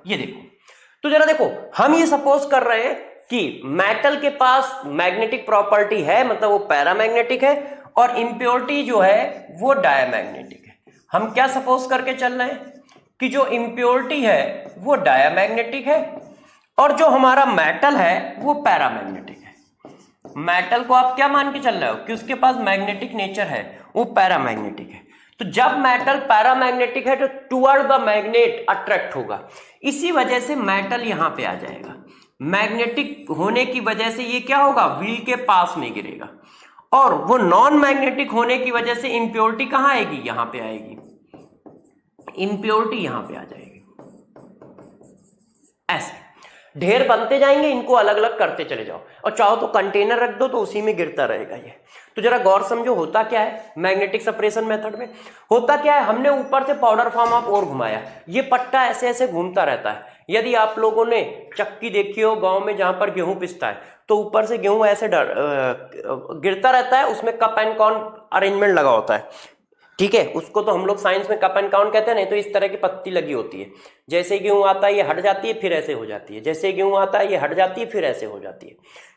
[SPEAKER 1] ये देखो। तो जरा देखो, हम ये सपोज कर रहे हैं कि मेटल के पास मैग्नेटिक प्रॉपर्टी है, मतलब वो पैरामैग्नेटिक है, और इंप्योरिटी जो है वो डायामैग्नेटिक है। हम क्या सपोज करके चल रहे हैं कि जो इंप्योरिटी है वो डायामैग्नेटिक है और जो हमारा मेटल है वो पैरामैग्नेटिक है। मेटल को आप क्या मान के चल रहे हो कि उसके पास मैग्नेटिक नेचर है, वो पैरामैग्नेटिक है। तो जब मेटल पैरामैग्नेटिक है तो टुवर्ड द मैग्नेट अट्रैक्ट होगा, इसी वजह से मेटल यहां पे आ जाएगा। मैग्नेटिक होने की वजह से ये क्या होगा, व्हील के पास में गिरेगा। और वो नॉन मैग्नेटिक होने की वजह से इंप्योरिटी कहां आएगी, यहां पे आएगी, इंप्योरिटी यहां पे आ जाएगी। ऐसे ढेर बनते जाएंगे, इनको अलग अलग करते चले जाओ, और चाहो तो कंटेनर रख दो तो उसी में गिरता रहेगा ये। तो जरा गौर समझो होता क्या है मैग्नेटिक सेपरेशन मेथड में। होता क्या है, हमने ऊपर से पाउडर फॉर्म ऑफ ओर घुमाया, ये पट्टा ऐसे ऐसे घूमता रहता है। यदि आप लोगों ने चक्की देखी हो गांव में जहां पर गेहूं पिसता है, तो ऊपर से गेहूं ऐसे गिरता रहता है, उसमें कप एंड कॉर्न अरेंजमेंट लगा होता है, ठीक है, उसको तो हम लोग साइंस में कप एंड काउंट कहते हैं, नहीं तो इस तरह की पत्ती लगी होती है, जैसे गेहूं आता है ये हट जाती है फिर ऐसे हो जाती है, जैसे गेहूं आता है ये हट जाती है फिर ऐसे हो जाती है,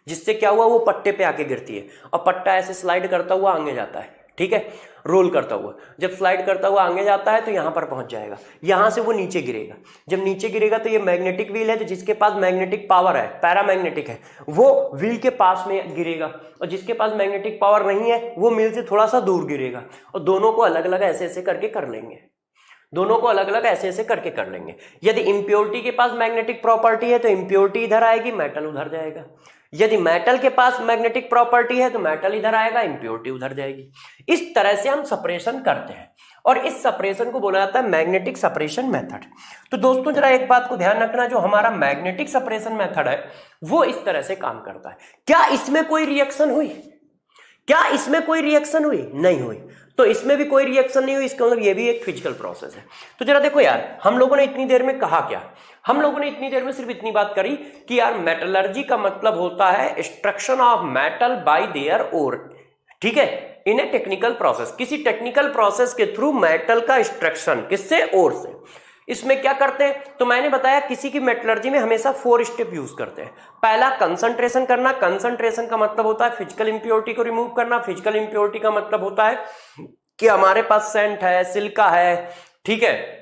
[SPEAKER 1] जिससे क्या हुआ वो पट्टे पे आके गिरती है और पट्टा ऐसे स्लाइड करता हुआ आगे जाता है। ठीक है, रोल करता हुआ जब स्लाइड करता हुआ आगे जाता है तो यहां पर पहुंच जाएगा, यहां से वो नीचे गिरेगा। जब नीचे गिरेगा तो ये मैग्नेटिक व्हील है, तो जिसके पास मैग्नेटिक पावर है, पैरामैग्नेटिक है, वो व्हील के पास में गिरेगा, और जिसके पास मैग्नेटिक पावर नहीं है वो व्हील से थोड़ा सा दूर गिरेगा। और दोनों को अलग अलग ऐसे ऐसे करके कर लेंगे, दोनों को अलग अलग ऐसे ऐसे करके कर लेंगे। यदि इम्प्योरिटी के पास मैग्नेटिक प्रॉपर्टी है तो इम्प्योरिटी इधर आएगी, मेटल उधर जाएगा। यदि मेटल के पास मैग्नेटिक प्रॉपर्टी है तो मेटल इधर आएगा, इम्प्योरिटी उधर जाएगी। इस तरह से हम सेपरेशन करते हैं और इस सेपरेशन को बोला जाता है मैग्नेटिक सेपरेशन मेथड। तो दोस्तों जरा एक बात को ध्यान रखना, जो हमारा मैग्नेटिक सेपरेशन मेथड है वो इस तरह से काम करता है। क्या इसमें कोई रिएक्शन हुई? क्या इसमें कोई रिएक्शन हुई? नहीं हुई। तो इसमें भी कोई रिएक्शन नहीं हुई, इसका मतलब ये भी एक फिजिकल प्रोसेस है। तो जरा देखो यार, हम लोगों ने इतनी देर में कहा क्या? हम लोगों ने इतनी देर में सिर्फ इतनी बात करी कि यार मेटलर्जी का मतलब होता है extraction of metal by their ore. ठीक है, इन ए टेक्निकल प्रोसेस, किसी टेक्निकल प्रोसेस के थ्रू मेटल का एक्सट्रैक्शन, किससे? ओर से। इसमें क्या करते हैं? तो मैंने बताया किसी की मेटलर्जी में हमेशा 4 स्टेप यूज करते हैं। पहला कंसंट्रेशन करना, कंसंट्रेशन का मतलब होता है फिजिकल इंप्योरिटी को रिमूव करना। फिजिकल इंप्योरिटी का मतलब होता है कि हमारे पास सेंट है, सिलिका है, ठीक है,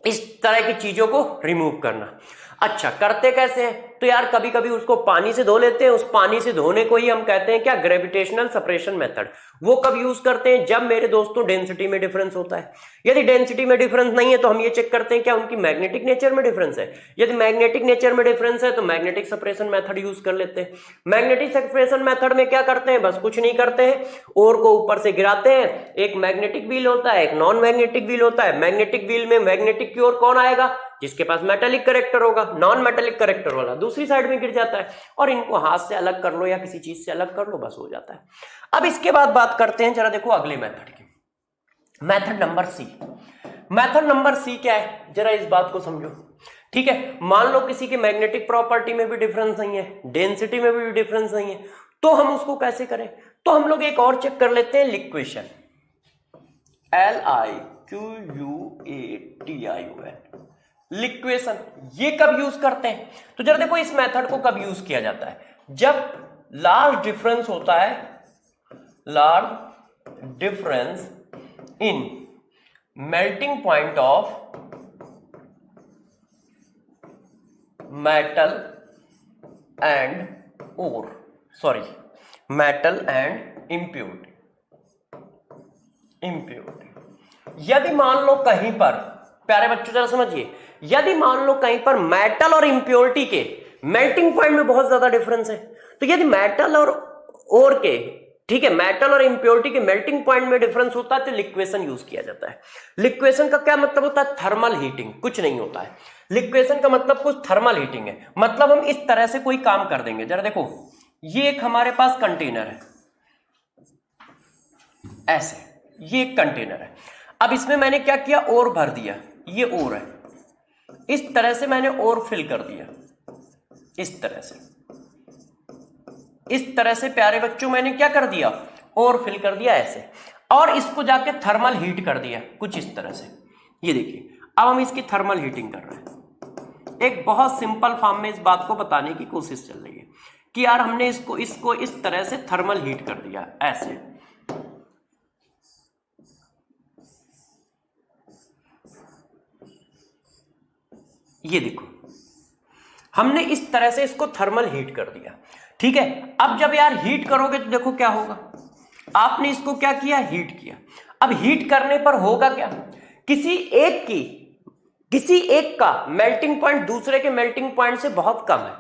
[SPEAKER 1] इस तरह की चीजों को रिमूव करना। अच्छा, करते कैसे हैं? तो यार कभी कभी उसको पानी से धो लेते हैं, उस पानी से धोने को ही हम कहते हैं क्या? Gravitational separation method. वो कब यूज करते हैं? जब मेरे दोस्तों डेंसिटी में डिफरेंस होता है। यदि डेंसिटी में डिफरेंस नहीं है तो हम ये चेक करते हैं क्या उनकी मैग्नेटिक नेचर में डिफरेंस है। यदि मैग्नेटिक नेचर में डिफरेंस है तो मैग्नेटिक सेपरेशन मेथड यूज कर लेते हैं। मैग्नेटिक सेपरेशन मेथड में क्या करते हैं? बस कुछ नहीं करते हैं, ओर को ऊपर से गिराते हैं। एक मैग्नेटिक व्हील होता है, एक नॉन मैग्नेटिक व्हील होता है। मैग्नेटिक व्हील में मैग्नेटिक की ओर कौन आएगा? जिसके पास मेटालिक करेक्टर होगा। नॉन मेटालिक करेक्टर वाला दूसरी साइड में गिर जाता है, और इनको हाथ से अलग कर लो या किसी चीज से अलग कर लो, बस हो जाता है। अब इसके बाद बात करते हैं, जरा देखो अगले मेथड की, method number C. Method number C क्या है? जरा इस बात को समझो। ठीक है, मान लो किसी के मैग्नेटिक प्रॉपर्टी में भी डिफरेंस नहीं है, डेंसिटी में भी डिफरेंस नहीं है, तो हम उसको कैसे करें? तो हम लोग एक और चेक कर लेते हैं, लिक्वेशन, LIQUATION, लिक्वेशन। ये कब यूज करते हैं? तो जरा देखो इस मेथड को कब यूज किया जाता है? जब लार्ज डिफरेंस होता है, large difference in melting point of metal and ore, sorry, metal and impurity. यदि मान लो कहीं पर, प्यारे बच्चों जरा समझिए, यदि मान लो कहीं पर मेटल और इंप्योरिटी के मेल्टिंग पॉइंट में बहुत ज्यादा डिफरेंस है, तो यदि मेटल और ओर के, ठीक है, मेटल और इंप्योरिटी के मेल्टिंग पॉइंट में डिफरेंस होता है तो लिक्वेशन यूज किया जाता है। लिक्वेशन का क्या मतलब होता है? थर्मल हीटिंग, कुछ नहीं होता है। लिक्वेशन का मतलब कुछ थर्मल हीटिंग है। मतलब हम इस तरह से कोई काम कर देंगे, जरा देखो, ये एक हमारे पास कंटेनर है, ऐसे, ये एक कंटेनर है। अब इसमें मैंने क्या किया? और भर दिया, ये और है, इस तरह से मैंने और फिल कर दिया, इस तरह से, इस तरह से प्यारे बच्चों मैंने क्या कर दिया? और फिल कर दिया ऐसे, और इसको जाके थर्मल हीट कर दिया कुछ इस तरह से। ये देखिए, अब हम इसकी थर्मल हीटिंग कर रहे हैं। एक बहुत सिंपल फॉर्म में इस बात को बताने की कोशिश चल रही है कि यार हमने इसको इस तरह से थर्मल हीट कर दिया, ऐसे। ये देखो, हमने इस तरह से इसको थर्मल हीट कर दिया। ठीक है, अब जब यार हीट करोगे तो देखो क्या होगा। आपने इसको क्या किया? हीट किया। अब हीट करने पर होगा क्या? किसी एक का मेल्टिंग पॉइंट दूसरे के मेल्टिंग पॉइंट से बहुत कम है।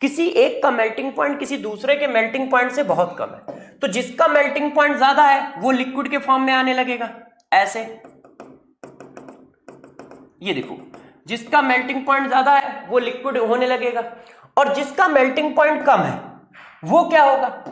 [SPEAKER 1] किसी एक का मेल्टिंग पॉइंट किसी दूसरे के मेल्टिंग पॉइंट से बहुत कम है, तो जिसका मेल्टिंग पॉइंट ज्यादा है वो लिक्विड के फॉर्म में आने लगेगा, ऐसे। ये देखो, जिसका मेल्टिंग पॉइंट ज्यादा है वो लिक्विड होने लगेगा, और जिसका मेल्टिंग पॉइंट कम है वो क्या होगा?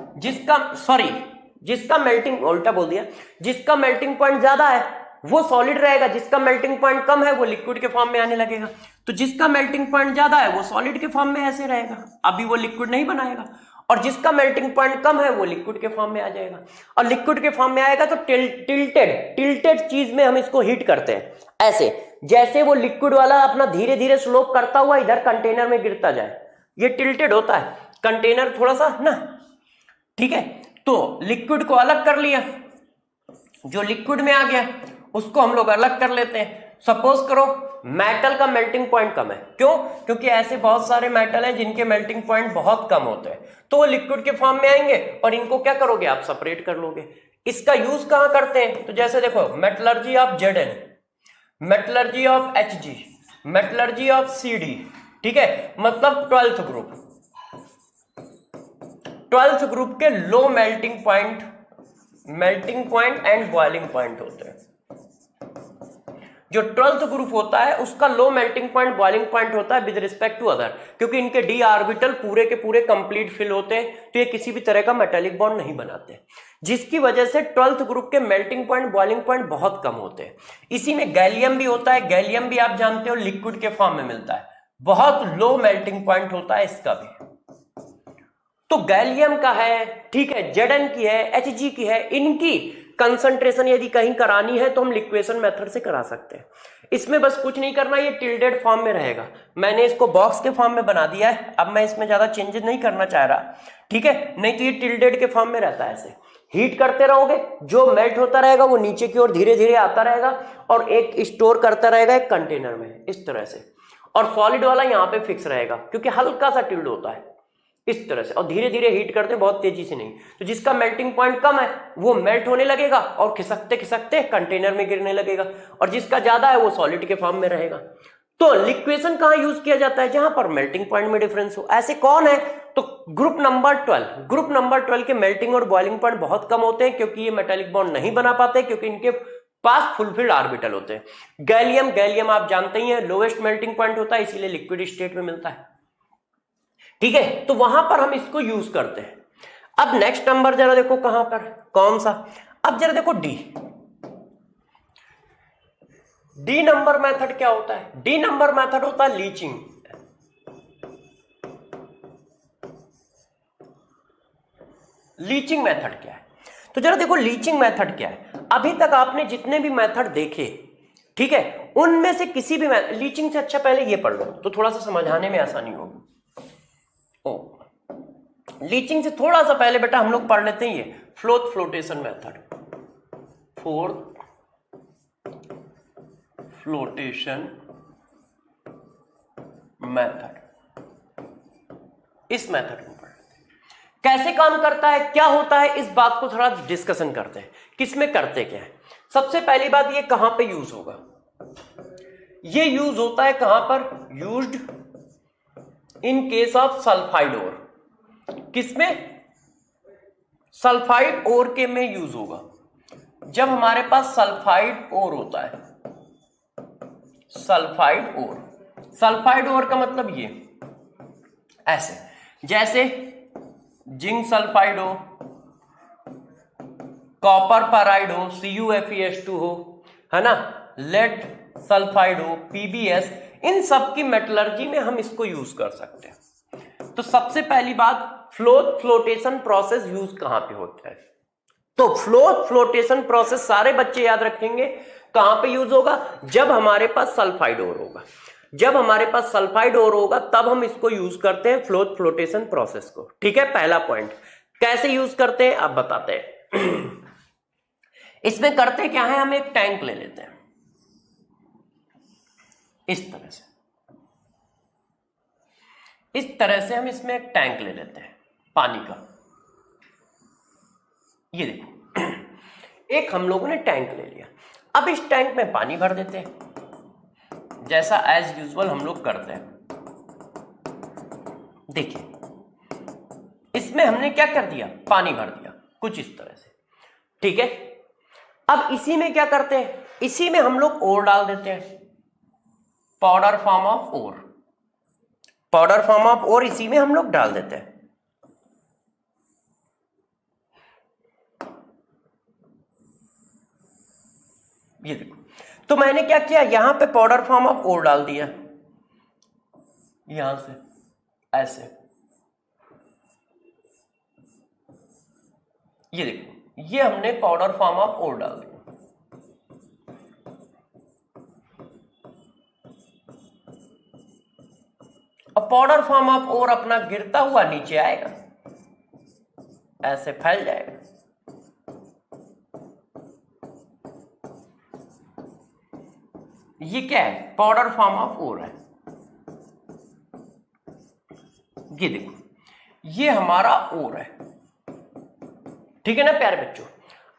[SPEAKER 1] जिसका मेल्टिंग, उल्टा बोल दिया, जिसका मेल्टिंग पॉइंट ज्यादा है वो सॉलिड रहेगा, जिसका मेल्टिंग पॉइंट कम है वो लिक्विड के फॉर्म में आने लगेगा। तो जिसका मेल्टिंग पॉइंट ज्यादा है वो सॉलिड के फॉर्म में ऐसे रहेगा, अभी वो लिक्विड नहीं बनाएगा। और जिसका मेल्टिंग पॉइंट कम है वो लिक्विड के फॉर्म में आ जाएगा, और लिक्विड के फॉर्म में आएगा तो टिल्टेड चीज में हम इसको हीट करते हैं, ऐसे जैसे वो लिक्विड वाला अपना धीरे धीरे स्लोप करता हुआ इधर कंटेनर में गिरता जाए, ये टिल्टेड होता है कंटेनर थोड़ा सा ना, ठीक है। तो लिक्विड को अलग कर लिया, जो लिक्विड में आ गया उसको हम लोग अलग कर लेते हैं। सपोज करो मेटल का मेल्टिंग पॉइंट कम है, क्यों? क्योंकि ऐसे बहुत सारे मेटल हैं जिनके मेल्टिंग पॉइंट बहुत कम होते हैं, तो वो लिक्विड के फॉर्म में आएंगे और इनको क्या करोगे आप? सेपरेट कर लोगे। इसका यूज कहां करते हैं? तो जैसे देखो metallurgy of Zn, metallurgy of Hg, metallurgy of Cd, ठीक है, मतलब 12th ग्रुप के low melting point and boiling point होते हैं। जो 12th ग्रुप होता है उसका low melting point boiling point होता है विद रिस्पेक्ट टू अदर, क्योंकि इनके डी ऑर्बिटल पूरे के पूरे कंप्लीट फिल होते हैं, तो ये किसी भी तरह का मेटालिक बॉन्ड नहीं बनाते, जिसकी वजह से 12th ग्रुप के मेल्टिंग पॉइंट बॉइलिंग पॉइंट बहुत कम होते हैं। इसी में गैलियम भी होता है, गैलियम भी आप जानते हो लिक्विड के फॉर्म में मिलता है, बहुत लो मेल्टिंग पॉइंट होता है इसका भी। तो गैलियम का है, ठीक है, Zn की है, Hg की है, इनकी कंसंट्रेशन यदि कहीं करानी है तो हम लिक्वेशन मेथड से करा सकते हैं। इसमें बस कुछ नहीं करना, ये टिल्डेड फॉर्म में रहेगा, मैंने इसको बॉक्स के फॉर्म में बना दिया है, अब मैं इसमें ज्यादा चेंजेस नहीं करना चाह रहा, ठीक है, नहीं तो ये टिल्डेड के फॉर्म में रहता है। ऐसे हीट करते रहोगे, जो मेल्ट होता रहेगा वो नीचे की ओर धीरे धीरे आता रहेगा और एक स्टोर करता रहेगा एक कंटेनर में इस तरह से, और सॉलिड वाला यहाँ पे फिक्स रहेगा क्योंकि हल्का सा टिल्ड होता है इस तरह से, और धीरे धीरे हीट करते हैं, बहुत तेजी से नहीं। तो जिसका मेल्टिंग पॉइंट कम है वो मेल्ट होने लगेगा और खिसकते खिसकते कंटेनर में गिरने लगेगा, और जिसका ज्यादा है वो सॉलिड के फॉर्म में रहेगा। तो लिक्वेशन कहां यूज किया जाता है? जहां पर मेल्टिंग पॉइंट में डिफरेंस हो। ऐसे कौन है? तो ग्रुप नंबर 12 के मेल्टिंग और बॉइलिंग पॉइंट बहुत कम होते हैं, क्योंकि ये मेटालिक बॉन्ड नहीं बना पाते, क्योंकि इनके पास फुलफिल्ड ऑर्बिटल होते हैं। गैलियम आप जानते ही हैं लोवेस्ट मेल्टिंग पॉइंट होता है, इसीलिए लिक्विड स्टेट में मिलता है, ठीक है, तो वहां पर हम इसको यूज करते हैं। अब नेक्स्ट नंबर जरा देखो कहां पर, कौन सा? अब जरा देखो डी नंबर मेथड क्या होता है? डी नंबर मेथड होता है लीचिंग। लीचिंग मेथड क्या है? तो जरा देखो लीचिंग मेथड क्या है। अभी तक आपने जितने भी मेथड देखे, ठीक है, उनमें से किसी भी लीचिंग से अच्छा पहले ये पढ़ लो तो थोड़ा सा समझाने में आसानी होगी। लीचिंग से थोड़ा सा पहले बेटा हम लोग पढ़ लेते हैं ये फ्लोटेशन मेथड। फ्लोटेशन मेथड, इस मेथड को पढ़ लेते हैं, कैसे काम करता है, क्या होता है, इस बात को थोड़ा डिस्कशन करते हैं, किसमें करते क्या है। सबसे पहली बात, ये कहां पे यूज होगा? ये यूज होता है कहां पर? Used in case of sulphide ore. किसमें? सल्फाइड ओर के में यूज होगा, जब हमारे पास सल्फाइड ओर होता है। सल्फाइड ओर का मतलब ये ऐसे, जैसे जिंक सल्फाइड हो, कॉपर पेराइड हो, CuFeS2 हो, है ना, लेड सल्फाइड हो, PbS, इन सब की मेटलर्जी में हम इसको यूज कर सकते हैं। तो सबसे पहली बात, फ्लोटेशन प्रोसेस यूज कहां पे होता है? तो फ्लोटेशन प्रोसेस सारे बच्चे याद रखेंगे कहां पे यूज होगा? जब हमारे पास सल्फाइड ओर होगा। जब हमारे पास सल्फाइड ओर होगा तब हम इसको यूज करते हैं फ्लोटेशन प्रोसेस को, ठीक है। पहला पॉइंट, कैसे यूज करते हैं अब बताते हैं। इसमें करते क्या है, हम एक टैंक ले लेते हैं इस तरह से, हम इसमें एक टैंक ले लेते हैं पानी का। ये देखो एक हम लोगों ने टैंक ले लिया, अब इस टैंक में पानी भर देते हैं जैसा एज यूजुअल हम लोग करते हैं। देखिए इसमें हमने क्या कर दिया, पानी भर दिया कुछ इस तरह से, ठीक है। अब इसी में क्या करते हैं, इसी में हम लोग ओर डाल देते हैं, पाउडर फॉर्म ऑफ ओर इसी में हम लोग डाल देते हैं। ये देखो, तो मैंने क्या किया, यहां पे पाउडर फॉर्म ऑफ ओर डाल दिया, यहां से ऐसे, ये देखो, ये हमने पाउडर फॉर्म ऑफ ओर डाल दिया। अब पाउडर फॉर्म ऑफ ओर अपना गिरता हुआ नीचे आएगा, ऐसे फैल जाएगा। ये क्या है? पाउडर फॉर्म ऑफ ओर है। ये देखो, ये हमारा ओर है, ठीक है ना प्यारे बच्चों।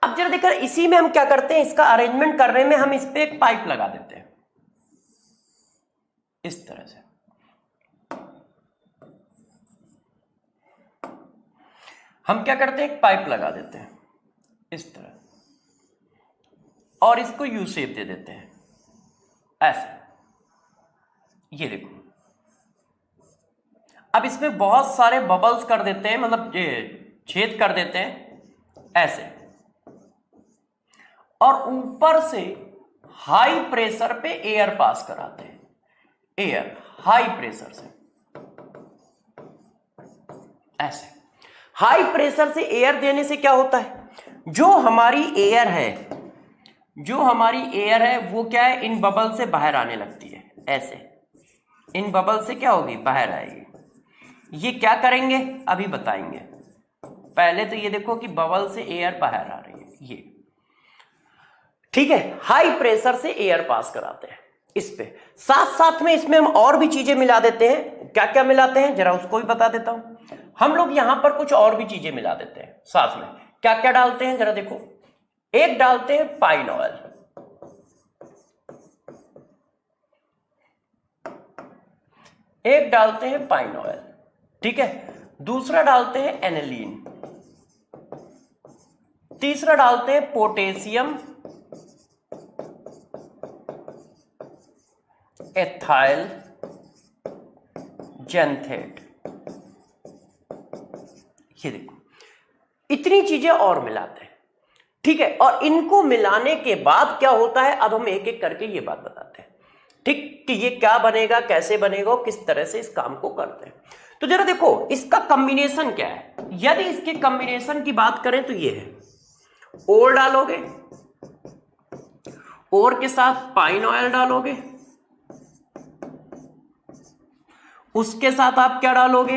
[SPEAKER 1] अब जरा देखकर इसी में हम क्या करते हैं, इसका अरेंजमेंट करने में हम इस पे एक पाइप लगा देते हैं इस तरह से। हम क्या करते हैं, एक पाइप लगा देते हैं इस तरह, और इसको यू शेप दे देते हैं ऐसे। ये देखो, अब इसमें बहुत सारे बबल्स कर देते हैं, मतलब ये छेद कर देते हैं ऐसे, और ऊपर से हाई प्रेशर पे एयर पास कराते हैं, एयर हाई प्रेशर से ऐसे। हाई प्रेशर से एयर देने से क्या होता है, जो हमारी एयर है वो क्या है, इन बबल से बाहर आने लगती है ऐसे। इन बबल से क्या होगी, बाहर आएगी। ये क्या करेंगे अभी बताएंगे। पहले तो ये देखो कि बबल से एयर बाहर आ रही है, ये ठीक है। हाई प्रेशर से एयर पास कराते हैं इस पे। साथ साथ में इसमें हम और भी चीजें मिला देते हैं। क्या क्या मिलाते हैं जरा उसको भी बता देता हूं। हम लोग यहां पर कुछ और भी चीजें मिला देते हैं साथ में। क्या क्या डालते हैं जरा देखो। एक डालते हैं पाइन ऑयल, एक डालते हैं पाइन ऑयल, ठीक है। दूसरा डालते हैं एनिलीन, तीसरा डालते हैं पोटेशियम एथाइल जेंथेट। ये देखो, इतनी चीजें और मिलाते हैं, ठीक है। और इनको मिलाने के बाद क्या होता है, अब हम एक एक करके ये बात बताते हैं, ठीक, कि ये क्या बनेगा, कैसे बनेगा, किस तरह से इस काम को करते हैं। तो जरा देखो इसका कॉम्बिनेशन क्या है। यदि इसके कॉम्बिनेशन की बात करें तो ये है, ओर डालोगे, ओर के साथ पाइन ऑयल डालोगे, उसके साथ आप क्या डालोगे,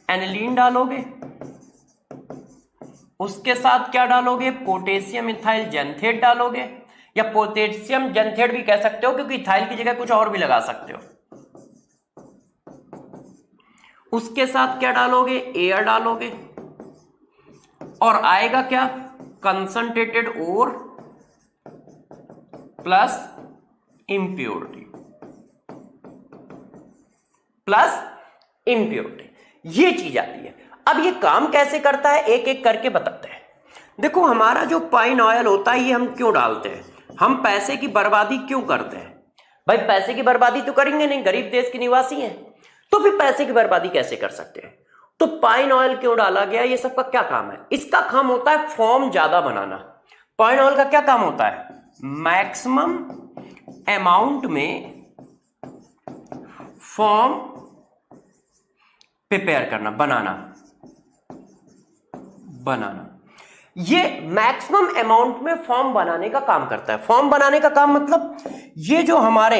[SPEAKER 1] एनिलीन डालोगे, उसके साथ क्या डालोगे, पोटेशियम इथाइल जेंथेट डालोगे, या पोटेशियम जेंथेट भी कह सकते हो क्योंकि इथाइल की जगह कुछ और भी लगा सकते हो। उसके साथ क्या डालोगे, एयर डालोगे, और आएगा क्या, concentrated ore plus impurity, plus impurity, ये चीज आती है। अब ये काम कैसे करता है एक एक करके बताते हैं। देखो हमारा जो पाइन ऑयल होता है ये हम क्यों डालते हैं, हम पैसे की बर्बादी क्यों करते हैं। भाई पैसे की बर्बादी तो करेंगे नहीं, गरीब देश के निवासी हैं, तो फिर पैसे की बर्बादी कैसे कर सकते हैं। तो पाइन ऑयल क्यों डाला गया, ये सबका क्या काम है। इसका काम होता है फॉर्म ज्यादा बनाना। पाइन ऑयल का क्या काम होता है, मैक्सिमम अमाउंट में फॉर्म प्रिपेयर करना, बनाना। ये मैक्सिमम अमाउंट में फॉर्म बनाने का काम करता है। फॉर्म बनाने का काम मतलब ये जो हमारे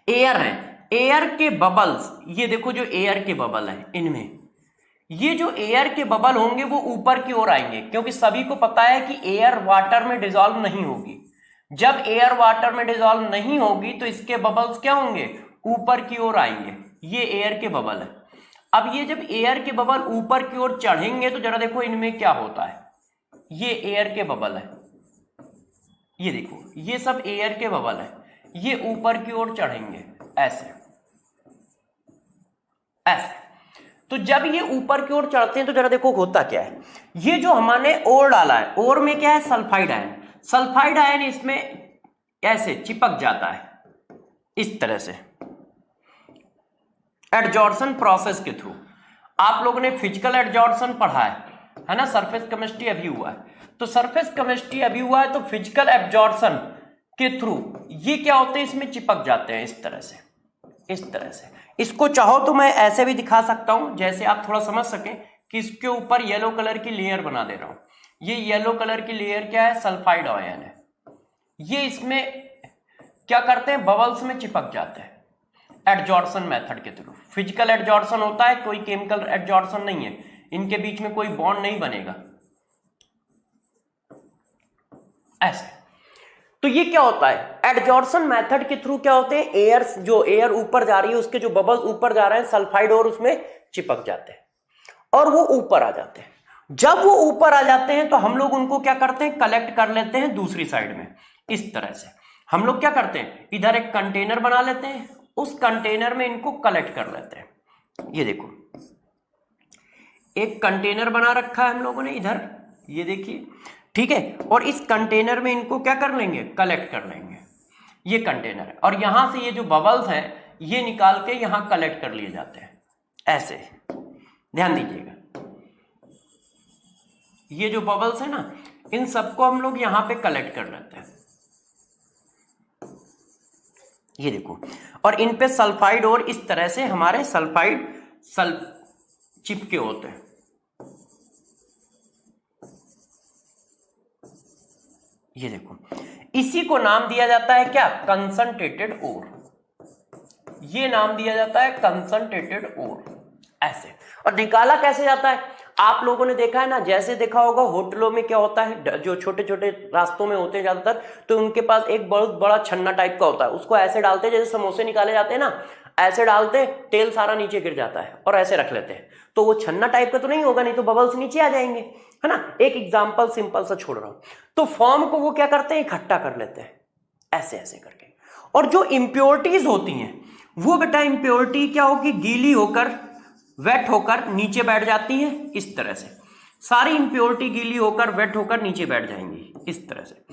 [SPEAKER 1] एयर है, एयर के बबल्स, ये देखो जो एयर के बबल है, इनमें ये जो एयर के बबल होंगे वो ऊपर की ओर आएंगे, क्योंकि सभी को पता है कि एयर वाटर में डिसॉल्व नहीं होगी। जब एयर वाटर में डिसॉल्व नहीं होगी तो इसके बबल्स क्या होंगे, ऊपर की ओर आएंगे। ये एयर के बबल है। अब ये जब एयर के बबल ऊपर की ओर चढ़ेंगे तो जरा देखो इनमें क्या होता है, ये एयर के बबल है, ये देखो ये सब एयर के बबल है, ये ऊपर की ओर चढ़ेंगे ऐसे ऐसे। तो जब ये ऊपर की ओर चढ़ते हैं तो जरा देखो होता क्या है, ये जो हमने ओर डाला है, ओर में क्या है, सल्फाइड आयन। सल्फाइड आयन इसमें ऐसे चिपक जाता है इस तरह से एडजॉर्प्शन प्रोसेस के थ्रू। आप लोगों ने फिजिकल एडजॉर्प्शन पढ़ा है ना, सरफेस केमिस्ट्री अभी हुआ है, तो सरफेस केमिस्ट्री अभी हुआ है, तो फिजिकल एब्जॉर्प्शन के थ्रू ये क्या होते हैं, इसमें चिपक जाते हैं इस तरह से, इस तरह से। इसको चाहो तो मैं ऐसे भी दिखा सकता हूं, जैसे आप थोड़ा समझ सकें कि इसके ऊपर येलो कलर की लेयर बना दे रहा हूं। ये येलो कलर की लेयर क्या है? सल्फाइड आयन है। ये इसमें क्या करते हैं? बबल्स में चिपक जाते हैं एडजॉर्सन मेथड के थ्रू। फिजिकल एडजॉर्सन होता है, कोई केमिकल एडजॉर्सन नहीं है, इनके बीच में कोई बॉन्ड नहीं बनेगा ऐसे। तो ये क्या होता है? एडजॉर्सन मेथड के थ्रू क्या होते हैं? एयर ऊपर जा रही है, उसके जो बबल्स ऊपर जा रहे हैं सल्फाइड और उसमें चिपक जाते हैं और वो ऊपर आ जाते हैं। जब वो ऊपर आ जाते हैं तो हम लोग उनको क्या करते हैं? कलेक्ट कर लेते हैं दूसरी साइड में। इस तरह से हम लोग क्या करते हैं? इधर एक कंटेनर बना लेते हैं, उस कंटेनर में इनको कलेक्ट कर लेते हैं। ये देखो एक कंटेनर बना रखा है हम लोगों ने इधर, ये देखिए, ठीक है। और इस कंटेनर में इनको क्या कर लेंगे? कलेक्ट कर लेंगे। ये कंटेनर है और यहां से ये जो बबल्स हैं ये निकाल के यहां कलेक्ट कर लिए जाते हैं ऐसे। ध्यान दीजिएगा, ये जो बबल्स है ना, इन सबको हम लोग यहां पे कलेक्ट कर लेते हैं। ये देखो, और इन पे सल्फाइड और इस तरह से हमारे सल्फाइड चिपके होते हैं। ये देखो, इसी को नाम दिया जाता है क्या? Concentrated ore. ये नाम दिया जाता है कंसंट्रेटेड ओर ऐसे। और निकाला कैसे जाता है? आप लोगों ने देखा है ना, जैसे देखा होगा होटलों में क्या होता है, जो छोटे छोटे रास्तों में होते हैं ज्यादातर, तो उनके पास एक बहुत बड़ा छन्ना टाइप का होता है, उसको ऐसे डालते हैं जैसे समोसे निकाले जाते हैं ना, ऐसे डालते हैं, तेल सारा नीचे गिर जाता है और ऐसे रख लेते हैं। तो वो छन्ना टाइप का तो नहीं होगा, नहीं तो बबल्स नीचे आ जाएंगे, है ना। एक एग्जाम्पल सिंपल सा छोड़ रहा हूं। तो फॉर्म को वो क्या करते हैं? इकट्ठा कर लेते हैं ऐसे ऐसे करके। और जो इम्प्योरिटीज होती हैं वो बेटा, इम्प्योरिटी क्या होगी? गीली होकर, वेट होकर नीचे बैठ जाती है इस तरह से। सारी इम्प्योरिटी गीली होकर, वेट होकर नीचे बैठ जाएंगी इस तरह से।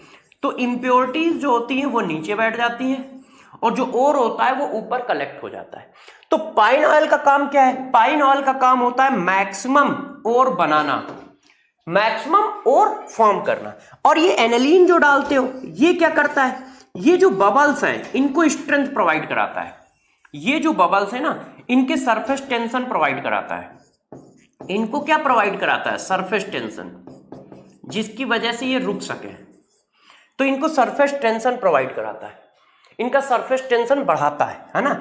[SPEAKER 1] तो इम्प्योरिटीज जो होती हैं वो नीचे बैठ जाती हैं और जो ओर होता है वो ऊपर कलेक्ट हो जाता है। तो पाइन ऑयल का काम क्या है? पाइन ऑयल का काम होता है मैक्सिमम ओर बनाना, मैक्सिमम ओर फॉर्म करना। और ये एनालीन जो डालते हो ये क्या करता है? ये जो बबल्स हैं इनको स्ट्रेंथ प्रोवाइड कराता है। ये जो बबल्स है ना, इनके सरफेस टेंशन प्रोवाइड कराता है। इनको क्या प्रोवाइड कराता है? सरफेस टेंशन, जिसकी वजह से ये रुक सके। तो इनको सरफेस टेंशन प्रोवाइड कराता है, इनका सरफेस टेंशन बढ़ाता है ना,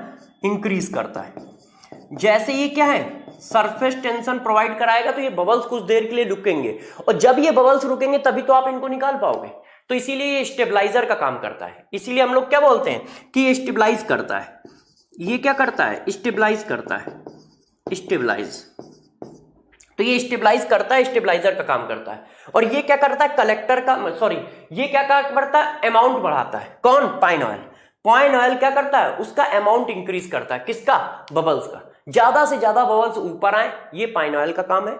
[SPEAKER 1] इंक्रीज करता है। जैसे ये क्या है? सरफेस टेंशन प्रोवाइड कराएगा तो ये बबल्स कुछ देर के लिए रुकेंगे, और जब ये बबल्स रुकेंगे तभी तो आप इनको निकाल पाओगे। तो इसीलिए ये स्टेबलाइजर का काम करता है। इसीलिए हम लोग क्या बोलते हैं कि ये स्टेबलाइज करता है। ये क्या करता है? स्टेबलाइज करता है, स्टेबलाइज। तो ये स्टेबलाइज करता है, स्टेबलाइजर का काम करता है। और ये क्या करता है? कलेक्टर का, सॉरी, ये क्या करता है? अमाउंट बढ़ाता है। कौन? Pine oil. पाइन ऑयल क्या करता है? उसका अमाउंट इंक्रीज करता है। किसका? बबल्स का। ज्यादा से ज्यादा बबल्स ऊपर आए, ये पाइन ऑयल का काम है,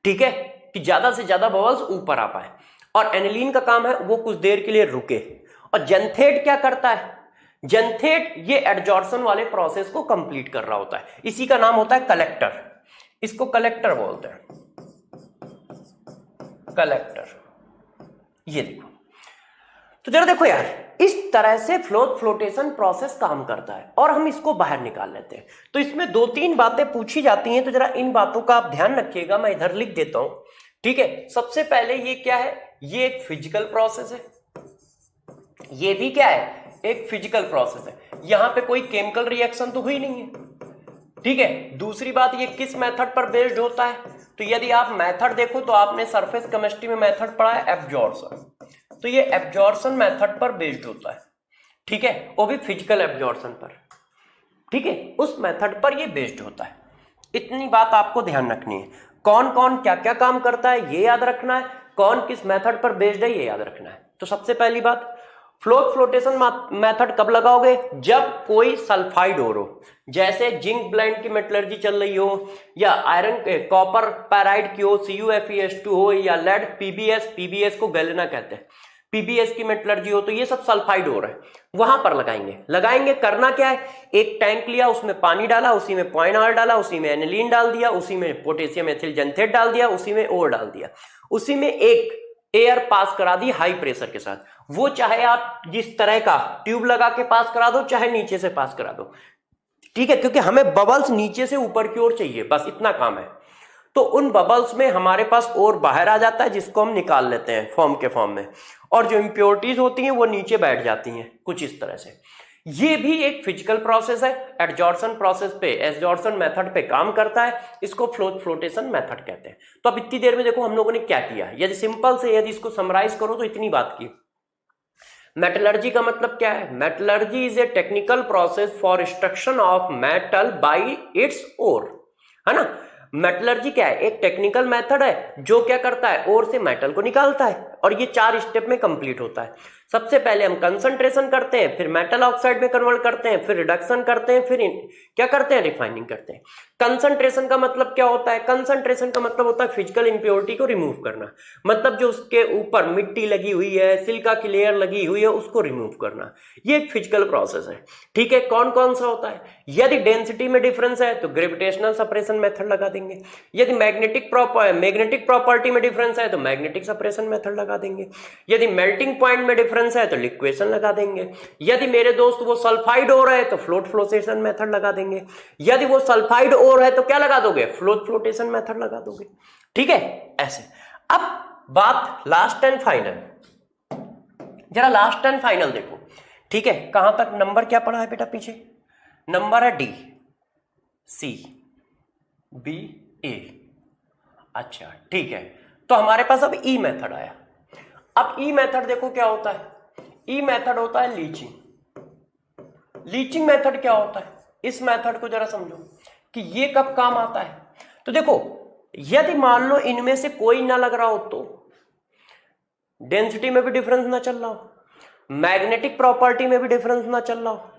[SPEAKER 1] ठीक है, कि ज्यादा से ज्यादा बबल्स ऊपर आ पाए। और एनिलीन का काम है वो कुछ देर के लिए रुके। और जेंथेट क्या करता है? जेंथेट ये एडजॉर्सन वाले प्रोसेस को कंप्लीट कर रहा होता है, इसी का नाम होता है कलेक्टर। इसको कलेक्टर बोलते हैं, कलेक्टर। ये देखो, तो जरा देखो यार, इस तरह से फ्लोटेशन प्रोसेस काम करता है और हम इसको बाहर निकाल लेते हैं। तो इसमें 2-3 बातें पूछी जाती हैं, तो जरा इन बातों का आप ध्यान रखिएगा। मैं इधर लिख देता हूं, ठीक है। सबसे पहले ये क्या है? ये एक फिजिकल प्रोसेस है। ये भी क्या है? एक फिजिकल प्रोसेस है। यहां पे कोई केमिकल रिएक्शन तो हुई नहीं है, ठीक है। दूसरी बात, ये किस मेथड पर बेस्ड होता है? तो यदि आप मेथड देखो तो आपने सरफेस केमिस्ट्री में मेथड पढ़ा है एब्जॉर्प्शन, तो ये एब्जॉर्प्शन मेथड पर बेस्ड होता है, ठीक है, वो भी फिजिकल एब्जॉर्प्शन पर, ठीक है, उस मेथड पर ये बेस्ड होता है। इतनी बात आपको ध्यान रखनी है। कौन कौन क्या क्या काम करता है ये याद रखना है, कौन किस मेथड पर बेस्ड है ये याद रखना है। तो सबसे पहली बात, फ्लोटेशन मेथड कब लगाओगे? जब कोई सल्फाइड ओर हो, जैसे जिंक ब्लेंड की मेटलर्जी चल रही हो, या आयरन कॉपर पैराइड की हो, CuFeS2 हो, या लेड पीबीएस को गैलेना कहते हैं, पीबीएस की मेटलर्जी हो, तो ये सब सल्फाइड ओर है, वहां पर लगाएंगे। करना क्या है? एक टैंक लिया, उसमें पानी डाला, उसी में पाइन ऑयल डाला, उसी में एनिलीन डाल दिया, उसी में पोटेशियम एथिल जेंथेट डाल दिया, उसी में ओर डाल दिया, उसी में एक एयर पास करा दी हाई प्रेशर के साथ। वो चाहे आप जिस तरह का ट्यूब लगा के पास करा दो, चाहे नीचे से पास करा दो, ठीक है, क्योंकि हमें बबल्स नीचे से ऊपर की ओर चाहिए, बस इतना काम है। तो उन बबल्स में हमारे पास और बाहर आ जाता है, जिसको हम निकाल लेते हैं फॉर्म के फॉर्म में, और जो इम्प्योरिटीज होती हैं वो नीचे बैठ जाती हैं कुछ इस तरह से। ये भी एक फिजिकल प्रोसेस है, एडजॉर्प्शन प्रोसेस पे, एडजॉर्प्शन मेथड पे काम करता है, इसको फ्लोटेशन मेथड कहते हैं। तो अब इतनी देर में देखो हम लोगों ने क्या किया, यदि सिंपल से यदि इसको समराइज करो तो इतनी बात की। मेटलर्जी का मतलब क्या है? Metallurgy is a technical process for extraction of metal by its ore, है ना। मेटलर्जी क्या है? एक टेक्निकल मेथड है जो क्या करता है, ओर से मेटल को निकालता है, और ये 4 स्टेप में कंप्लीट होता है। सबसे पहले हम कंसंट्रेशन करते हैं, फिर मेटल ऑक्साइड में कन्वर्ट करते हैं, फिर रिडक्शन करते हैं, फिर क्या करते हैं, रिफाइनिंग करते हैं। कंसंट्रेशन का मतलब क्या होता है? कंसंट्रेशन का मतलब होता है फिजिकल इंप्योरिटी को रिमूव करना, मतलब जो उसके ऊपर मिट्टी लगी हुई है, सिलिका की लेयर लगी हुई है, उसको रिमूव करना। ये एक फिजिकल प्रोसेस है, ठीक है। कौन कौन सा होता है? यदि डेंसिटी में डिफरेंस है तो ग्रेविटेशनल सेपरेशन मेथड लगा देंगे। यदि मैग्नेटिक प्रॉपर्टी में डिफरेंस है तो मैग्नेटिक सेपरेशन मेथड लगा देंगे। यदि मेल्टिंग पॉइंट में डिफरेंस है तो लिक्वेशन लगा देंगे। यदि मेरे दोस्त वो सल्फाइड ओर है तो फ्लोटेशन मेथड लगा देंगे। यदि वो सल्फाइड ओर है तो क्या लगा दोगे? फ्लोटेशन मेथड लगा दोगे, ठीक है। ऐसे अब बात लास्ट एंड फाइनल, जरा लास्ट एंड फाइनल देखो, ठीक है। कहां तक नंबर क्या पढ़ा है बेटा? पीछे नंबर है डी, सी, बी, ए। अच्छा ठीक है, तो हमारे पास अब ई मेथड आया। अब ई मेथड देखो क्या होता है। ई मेथड होता है लीचिंग। लीचिंग मेथड क्या होता है? इस मेथड को जरा समझो कि ये कब काम आता है। तो देखो, यदि मान लो इनमें से कोई ना लग रहा हो तो डेंसिटी में भी डिफरेंस ना चल रहा हो, मैग्नेटिक प्रॉपर्टी में भी डिफरेंस ना चल रहा हो,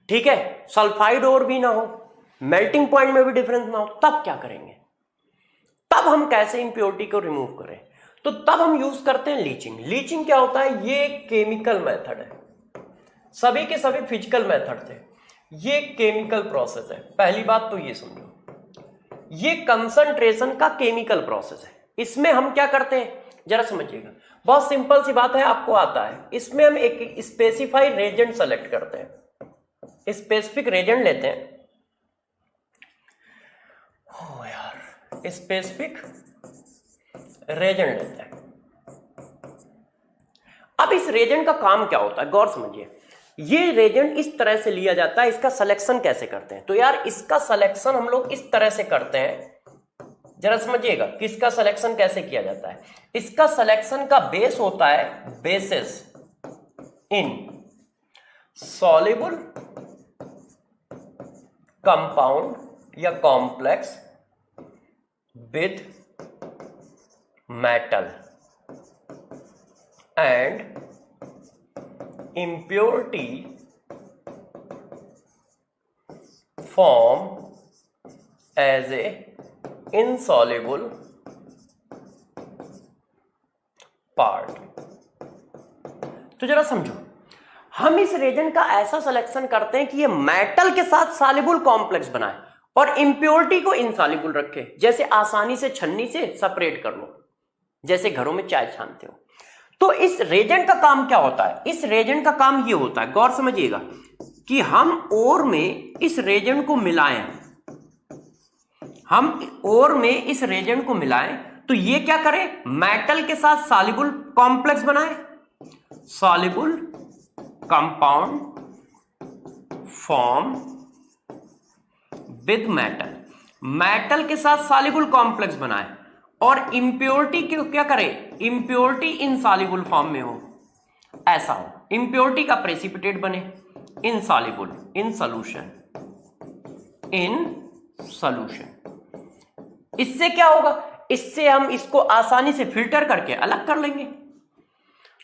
[SPEAKER 1] ठीक है, सल्फाइड और भी ना हो, मेल्टिंग पॉइंट में भी डिफरेंस ना हो, तब क्या करेंगे? तब हम कैसे इंप्योरिटी को रिमूव करें? तो तब हम यूज करते हैं लीचिंग। लीचिंग क्या होता है? ये केमिकल मेथड है, सभी के सभी फिजिकल मेथड थे, ये केमिकल प्रोसेस है। पहली बात तो ये समझो, ये कंसंट्रेशन का केमिकल प्रोसेस है। इसमें हम क्या करते हैं जरा समझिएगा, बहुत सिंपल सी बात है, आपको आता है। इसमें हम एक स्पेसिफाइड रेजेंट सेलेक्ट करते हैं, स्पेसिफिक रेजेंट लेते हैं। ओ यार, स्पेसिफिक रेजेंट लेते हैं। अब इस रेजेंट का काम क्या होता है, गौर समझिए। ये रेजेंट इस तरह से लिया जाता है, इसका सिलेक्शन कैसे करते हैं? तो यार इसका सिलेक्शन हम लोग इस तरह से करते हैं, जरा समझिएगा कि इसका सिलेक्शन कैसे किया जाता है। इसका सिलेक्शन का बेस होता है बेसिस इन सॉल्युबल कंपाउंड या complex with metal and impurity form as a insoluble part। तो जरा समझो, हम इस रेजेंट का ऐसा सिलेक्शन करते हैं कि ये मेटल के साथ सॉल्युबल कॉम्प्लेक्स बनाए और इंप्योरिटी को इनसॉल्युबल रखे, जैसे आसानी से छन्नी से सेपरेट कर लो, जैसे घरों में चाय छानते हो। तो इस रेजेंट का काम क्या होता है? इस रेजेंट का काम ये होता है, गौर समझिएगा, कि हम ओर में इस रेजेंट को मिलाएं, हम ओर में इस रेजेंट को मिलाएं तो ये क्या करे? मेटल के साथ सॉल्युबल कॉम्प्लेक्स बनाए, soluble compound form with metal, metal के साथ सॉल्युबल कॉम्प्लेक्स बनाए, और इंप्योरिटी को क्या करे? इंप्योरिटी इनसॉल्युबल फॉर्म में हो, ऐसा हो, इंप्योरिटी का प्रेसिपिटेट बने, insoluble, in solution, in solution. इससे क्या होगा? इससे हम इसको आसानी से फिल्टर करके अलग कर लेंगे।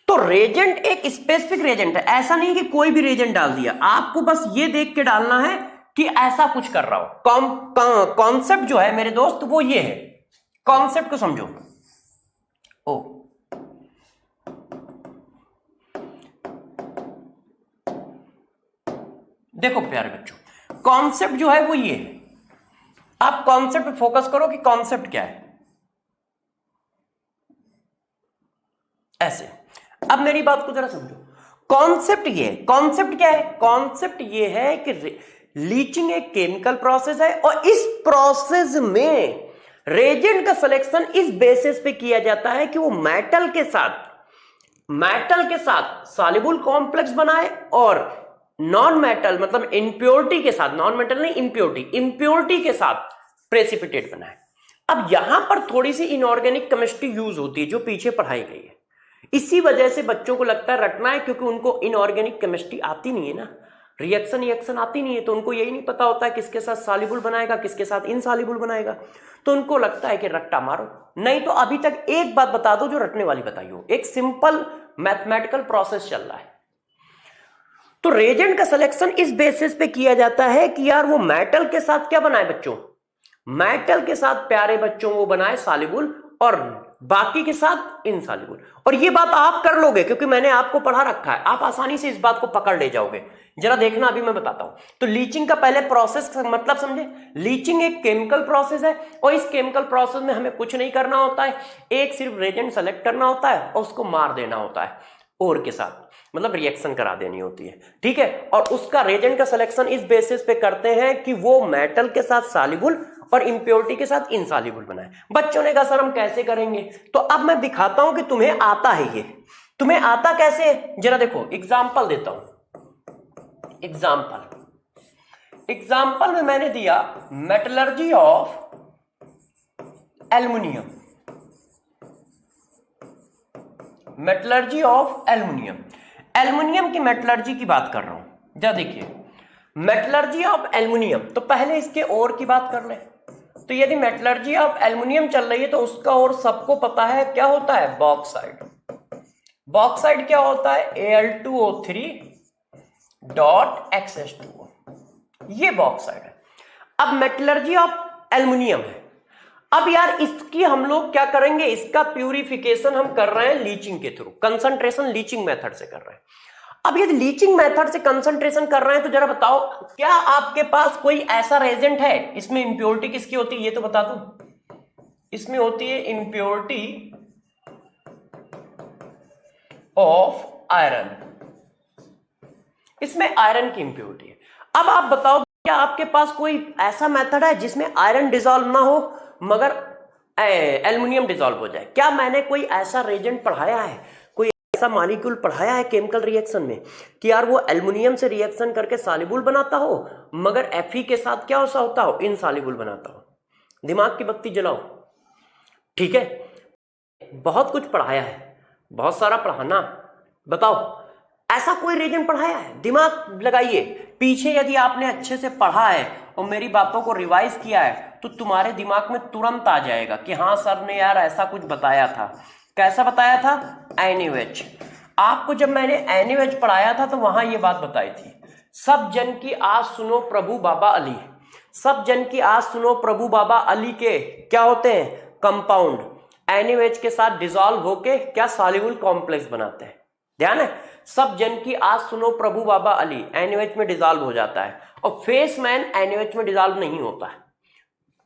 [SPEAKER 1] तो रेजेंट एक स्पेसिफिक रेजेंट है, ऐसा नहीं कि कोई भी रेजेंट डाल दिया, आपको बस ये देख के डालना है कि ऐसा कुछ कर रहा हो। कॉन्सेप्ट जो है मेरे दोस्त वो ये है, कॉन्सेप्ट को समझो। ओ देखो प्यारे बच्चों, कॉन्सेप्ट जो है वो ये है, आप कॉन्सेप्ट पे फोकस करो कि कॉन्सेप्ट क्या है। ऐसे अब मेरी बात को जरा समझो, कॉन्सेप्ट ये है, कॉन्सेप्ट क्या है? कॉन्सेप्ट ये है कि लीचिंग एक केमिकल प्रोसेस है और इस प्रोसेस में रेजेंट का सिलेक्शन इस बेसिस पे किया जाता है कि वो मेटल के साथ सॉल्युबल कॉम्प्लेक्स बनाए और नॉन मेटल मतलब इंप्योरिटी के साथ, नॉन मेटल नहीं इंप्योरिटी के साथ प्रेसिपिटेट बनाए। अब यहां पर थोड़ी सी इनऑर्गेनिक केमिस्ट्री यूज होती है जो पीछे पढ़ाई गई है। इसी वजह से बच्चों को लगता है रटना है, क्योंकि उनको इनऑर्गेनिक केमिस्ट्री आती नहीं है ना, रिएक्शन आती नहीं है, तो उनको यही नहीं पता होता है किसके साथ सॉल्युबल बनाएगा किसके साथ इनसॉल्युबल बनाएगा, तो उनको लगता है कि रट्टा मारो। नहीं तो अभी तक एक बात बता दो जो रटने वाली बताई हो, एक सिंपल मैथमेटिकल प्रोसेस चल रहा है। तो रेजेंट का सिलेक्शन इस बेसिस पे किया जाता है कि यार वो मेटल के साथ क्या बनाए बच्चों, मेटल के साथ प्यारे बच्चों वो बनाए सॉल्युबल और बाकी के साथ इनसॉल्युबल। और ये बात आप कर लोगे क्योंकि मैंने आपको पढ़ा रखा है, आप आसानी से इस बात को पकड़ ले जाओगे। जरा देखना अभी मैं बताता हूं। तो लीचिंग का पहले प्रोसेस मतलब समझे, लीचिंग एक केमिकल प्रोसेस है और इस केमिकल प्रोसेस में हमें कुछ नहीं करना होता है, एक सिर्फ रेजेंट सेलेक्ट करना होता है और उसको मार देना होता है और के साथ, मतलब रिएक्शन करा देनी होती है, ठीक है। और उसका रेजेंट का सिलेक्शन इस बेसिस पे करते हैं कि वो मेटल के साथ सॉल्युबल और इंप्योरिटी के साथ इनसॉल्युबल बनाए। बच्चों ने कहा सर हम कैसे करेंगे, तो अब मैं दिखाता हूं कि तुम्हें आता है। ये तुम्हें आता कैसे है, जरा देखो एग्जाम्पल देता हूं। एग्जाम्पल में मैंने दिया metallurgy of aluminium, metallurgy of aluminium की मेटलर्जी की बात कर रहा हूं। जरा देखिए मेटलर्जी ऑफ एल्युमिनियम, तो पहले इसके ओर की बात कर ले। तो यदि मेटलर्जी ऑफ एल्युमिनियम चल रही है तो उसका और सबको पता है क्या होता है, बॉक्साइड। बॉक्साइड क्या होता है, Al2O3.XH2O, ये बॉक्साइड है। अब मेटलर्जी ऑफ एल्युमिनियम है। अब यार इसकी हम लोग क्या करेंगे, इसका प्यूरिफिकेशन हम कर रहे हैं लीचिंग के थ्रू, कंसंट्रेशन लीचिंग मेथड से कर रहे हैं। अब यदि लीचिंग मेथड से कंसंट्रेशन कर रहे हैं तो जरा बताओ क्या आपके पास कोई ऐसा रेजेंट है, इसमें इंप्योरिटी किसकी होती है ये तो बता दो। इसमें होती है इंप्योरिटी ऑफ आयरन, इसमें आयरन की इंप्योरिटी है। अब आप बताओ क्या आपके पास कोई ऐसा मेथड है जिसमें आयरन डिसॉल्व ना हो मगर एल्युमिनियम डिसॉल्व हो जाए? क्या मैंने कोई ऐसा रेजेंट पढ़ाया है, कोई ऐसा मॉलिक्यूल पढ़ाया है केमिकल रिएक्शन में कि यार वो एल्युमिनियम से रिएक्शन करके सॉल्युबल बनाता हो मगर Fe के साथ क्या होता हो, इनसॉल्युबल बनाता हो? दिमाग की बत्ती जलाओ, ठीक है। बहुत कुछ पढ़ाया है, बहुत सारा पढ़ाना, बताओ ऐसा कोई रीजन पढ़ाया है? दिमाग लगाइए, पीछे यदि आपने अच्छे से पढ़ा है और मेरी बातों को रिवाइज किया है तो तुम्हारे दिमाग में तुरंत आ जाएगा कि हाँ सर ने यार ऐसा कुछ बताया था। कैसा बताया था, NaOH। आपको जब मैंने NaOH पढ़ाया था तो वहां ये बात बताई थी, सब जन की आज सुनो प्रभु बाबा अली, सब जन की आज सुनो प्रभु बाबा अली के क्या होते हैं, कंपाउंड NaOH के साथ डिसॉल्व होके क्या सॉल्युबल कॉम्प्लेक्स बनाते हैं। ध्यान है, सब जन की आज सुनो प्रभु बाबा अली NaOH में डिसॉल्व हो जाता है और फेस मैन NaOH में डिसॉल्व नहीं होता है,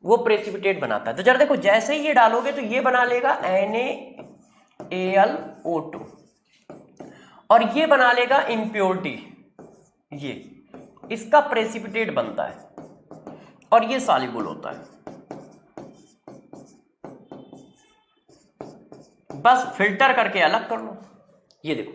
[SPEAKER 1] वो प्रेसिपिटेट बनाता है। तो जरा देखो जैसे ही ये डालोगे तो ये बना लेगा NaAlO2 और ये बना लेगा इंप्योरिटी, ये इसका प्रेसिपिटेट बनता है और ये सॉल्युबल होता है। बस फिल्टर करके अलग कर लो, ये देखो।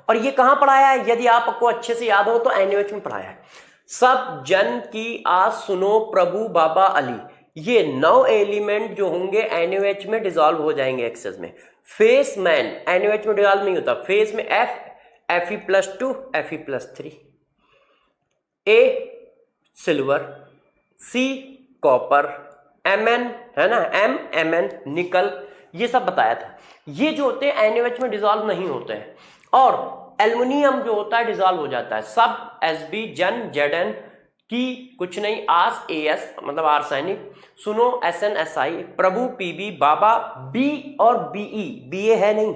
[SPEAKER 1] और ये कहां पढ़ाया है, यदि आपको अच्छे से याद हो तो NaOH में पढ़ाया है। सब जन की आज सुनो प्रभु बाबा अली, ये 9 एलिमेंट जो होंगे NaOH में डिसॉल्व हो जाएंगे एक्सेस में। फेस मैन NaOH में डिसॉल्व नहीं होता, फेस में Fe+2 Fe+3, A silver, C copper, Mn है ना, Mn निकल, ये सब बताया था। ये जो होते हैं NaOH में डिसॉल्व नहीं होते हैं और एल्युमिनियम जो होता है डिसॉल्व हो जाता है। सब Sb जन Zn की कुछ नहीं, आस As मतलब आर्सेनिक, सुनो SnSi, प्रभु Pb, बाबा B और Be, Ba है नहीं,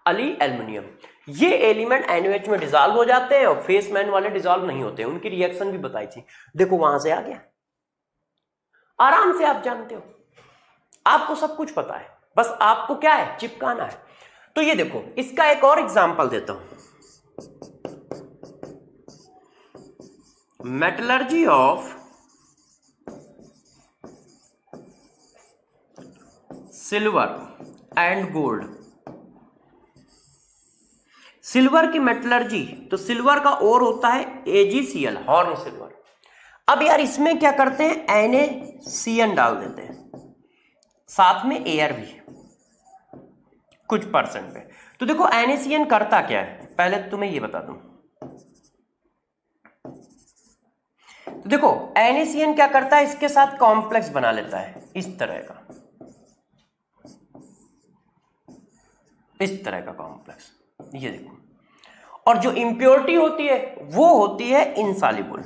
[SPEAKER 1] अली एल्युमिनियम। ये एलिमेंट NaOH में डिसॉल्व हो जाते हैं और फेस मैन वाले डिसॉल्व नहीं होते हैं। उनकी रिएक्शन भी बताई थी, देखो वहां से आ गया, आराम से आप जानते हो, आपको सब कुछ पता है, बस आपको क्या है, चिपकाना है। तो ये देखो इसका एक और एग्जांपल देता हूं, metallurgy of silver and gold, silver की मेटलर्जी, तो सिल्वर का ओर होता है AgCl, हॉर्न सिल्वर। अब यार इसमें क्या करते हैं, NaCN डाल देते हैं, साथ में एयर भी कुछ परसेंट पे। तो देखो NaCN करता क्या है, पहले तुम्हें ये बता दूं। तो देखो NaCN क्या करता है, इसके साथ कॉम्प्लेक्स बना लेता है इस तरह का, इस तरह का कॉम्प्लेक्स, ये देखो। और जो इंप्योरिटी होती है वो होती है इनसॉल्युबल,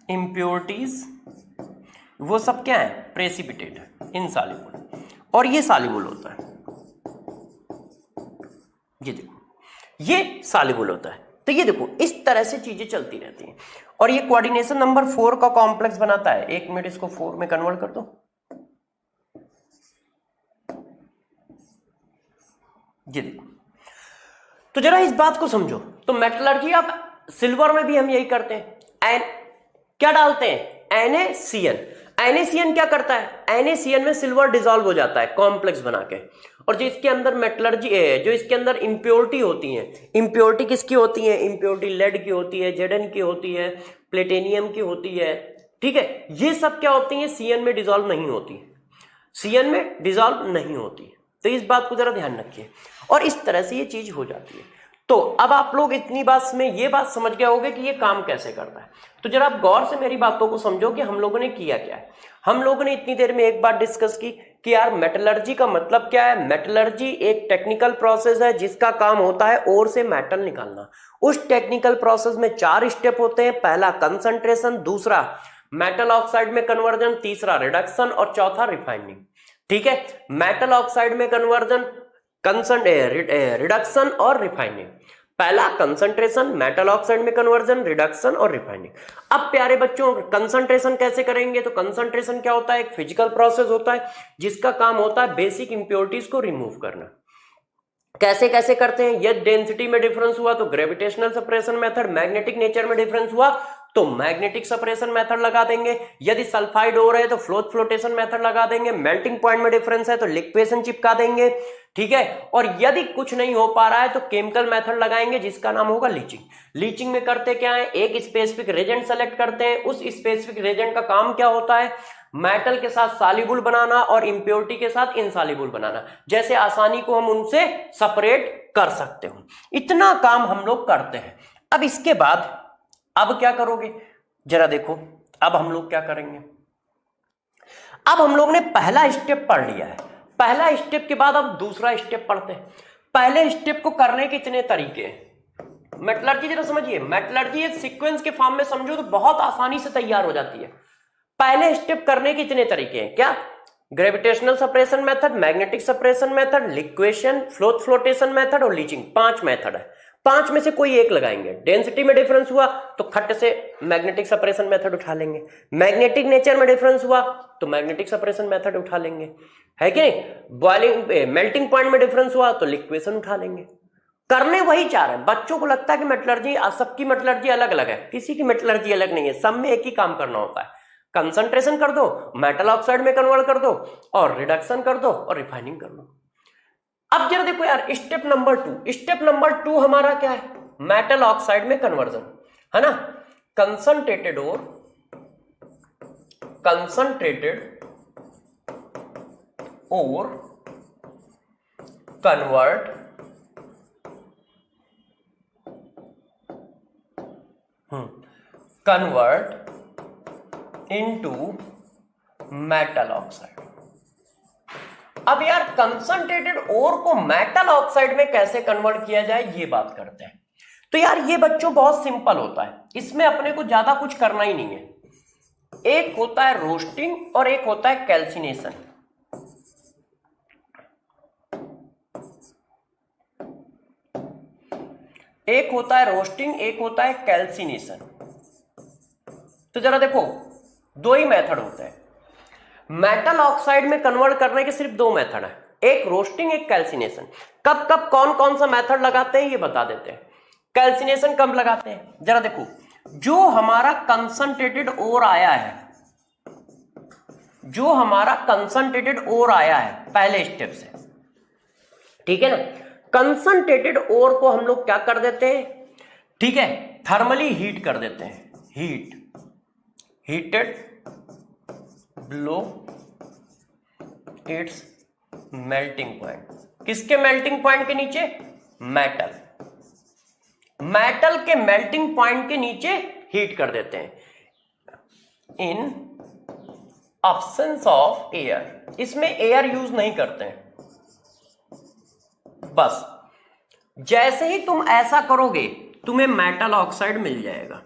[SPEAKER 1] इंप्योरिटीज वो सब क्या है, प्रेसिपिटेट है, इनसॉल्युबल, और ये सॉल्युबल होता है, ये देखो ये सॉल्युबल होता है। तो ये देखो इस तरह से चीजें चलती रहती हैं। और ये कोऑर्डिनेशन नंबर 4 का कॉम्प्लेक्स बनाता है। एक मिनट इसको 4 में कन्वर्ट कर दो। ये देखो, तो जरा इस बात को समझो। तो मेटलर्जी अब सिल्वर में भी हम यही करते हैं, क्या डालते हैं, NaCN। NaCN क्या करता है, NaCN में सिल्वर डिसॉल्व हो जाता है कॉम्प्लेक्स बना के। और जो इसके अंदर मेटलर्जी है, जो इसके अंदर इंप्योरिटी होती है, इंप्योरिटी किसकी होती है, इंप्योरिटी लेड की होती है, Zn की होती है, प्लेटिनियम की होती है, ठीक है। ये सब क्या होती है, CN में डिसॉल्व नहीं होती, CN में डिसॉल्व नहीं होती। तो इस बात को जरा ध्यान रखिए। और इस तरह से ये चीज हो जाती है। तो अब आप लोग इतनी बात में ये बात समझ गए होंगे कि ये काम कैसे करता है। तो जरा आप गौर से मेरी बातों को समझो कि हम लोगों ने किया क्या है। हम लोगों ने इतनी देर में एक बात डिस्कस की कि यार मेटलर्जी का मतलब क्या है। मेटलर्जी एक टेक्निकल प्रोसेस है जिसका काम होता है ओर से मेटल निकालना। उस टेक्निकल प्रोसेस में 4 स्टेप होते हैं। पहला कंसंट्रेशन, दूसरा मेटल ऑक्साइड में कन्वर्जन, तीसरा रिडक्शन और चौथा रिफाइनिंग। ठीक है, मेटल ऑक्साइड में कन्वर्जन, रिडक्शन और रिफाइनिंग। पहला कंसंट्रेशन, मेटल ऑक्साइड में कन्वर्जन, रिडक्शन और रिफाइनिंग। अब प्यारे बच्चों कंसंट्रेशन कैसे करेंगे। तो कंसंट्रेशन क्या होता है, एक फिजिकल प्रोसेस होता है जिसका काम होता है बेसिक इंप्योरिटीज को रिमूव करना। कैसे कैसे करते हैं, यदि डेंसिटी में डिफरेंस हुआ तो gravitational separation method, magnetic nature में डिफरेंस हुआ तो मैग्नेटिक सेपरेशन मेथड लगा देंगे, यदि सल्फाइड हो रहे हैं तो फ्लोटेशन मेथड लगा देंगे, मेल्टिंग पॉइंट में डिफरेंस है तो लिक्वेशन चिपका देंगे, ठीक है। और यदि कुछ नहीं हो पा रहा है तो केमिकल मेथड लगाएंगे जिसका नाम होगा लीचिंग। लीचिंग में करते क्या है, एक स्पेसिफिक रेजेंट सेलेक्ट करते हैं। उस स्पेसिफिक रेजेंट का काम क्या होता है, मेटल के साथ सॉल्युबल बनाना और इंप्योरिटी के साथ इनसॉल्युबल बनाना, जैसे आसानी को हम उनसे सेपरेट कर सकते हो। इतना काम हम लोग करते हैं। अब इसके बाद अब क्या करोगे, जरा देखो। अब हम लोग क्या करेंगे, अब हम लोग ने पहला स्टेप पढ़ लिया है। पहला स्टेप के बाद अब दूसरा स्टेप पढ़ते हैं। पहले स्टेप को करने के इतने तरीके हैं। मेटलर्जी जरा समझिए, मेटलर्जी एक सीक्वेंस के फॉर्म में समझो तो बहुत आसानी से तैयार हो जाती है। पहले स्टेप करने के इतने तरीके हैं, क्या, gravitational separation method, magnetic separation method, liquation, flotation method और लीचिंग। 5 मेथड है, 5 में से कोई एक लगाएंगे। डेंसिटी में डिफरेंस हुआ तो खट से मैग्नेटिक सेपरेशन मेथड उठा लेंगे, मैग्नेटिक नेचर में डिफरेंस हुआ तो मैग्नेटिक सेपरेशन मेथड उठा लेंगे, है कि नहीं। बॉइलिंग मेल्टिंग पॉइंट में डिफरेंस हुआ तो लिक्वेशन उठा लेंगे। करने वही 4 है। बच्चों को लगता है कि मेटलर्जी, सबकी मेटलर्जी अलग अलग है, किसी की मेटलर्जी अलग नहीं है, सब में एक ही काम करना होता है। कंसंट्रेशन कर दो, मेटल ऑक्साइड में कन्वर्ट कर दो और रिडक्शन कर दो और रिफाइनिंग कर दो। अब जरा देखो यार, स्टेप नंबर 2, स्टेप नंबर 2 हमारा क्या है, मेटल ऑक्साइड में कन्वर्जन, है ना। कंसंट्रेटेड और कन्वर्ट इनटू मेटल ऑक्साइड। अब यार कंसंट्रेटेड ओर को मेटल ऑक्साइड में कैसे कन्वर्ट किया जाए ये बात करते हैं। तो यार ये बच्चों बहुत सिंपल होता है, इसमें अपने को ज्यादा कुछ करना ही नहीं है। एक होता है रोस्टिंग और एक होता है कैल्सिनेशन। एक होता है रोस्टिंग, एक होता है कैल्सिनेशन। तो जरा देखो, 2 ही मेथड होते हैं। मेटल ऑक्साइड में कन्वर्ट करने के सिर्फ 2 मेथड है, एक रोस्टिंग, एक कैल्सिनेशन। कब कब कौन कौन सा मेथड लगाते हैं ये बता देते हैं। कैल्सिनेशन कब लगाते हैं, जरा देखो, जो हमारा कंसंट्रेटेड ओर आया है जो हमारा कंसंट्रेटेड ओर आया है पहले स्टेप से, ठीक है ना, कंसंट्रेटेड ओर को हम लोग क्या कर देते हैं, ठीक है, थर्मली हीट कर देते हैं, heated below it's melting point. किसके मेल्टिंग पॉइंट के नीचे? मेटल के मेल्टिंग पॉइंट के नीचे हीट कर देते हैं, इन एब्सेंस ऑफ एयर। इसमें एयर यूज नहीं करते हैं, बस जैसे ही तुम ऐसा करोगे तुम्हें मेटल ऑक्साइड मिल जाएगा,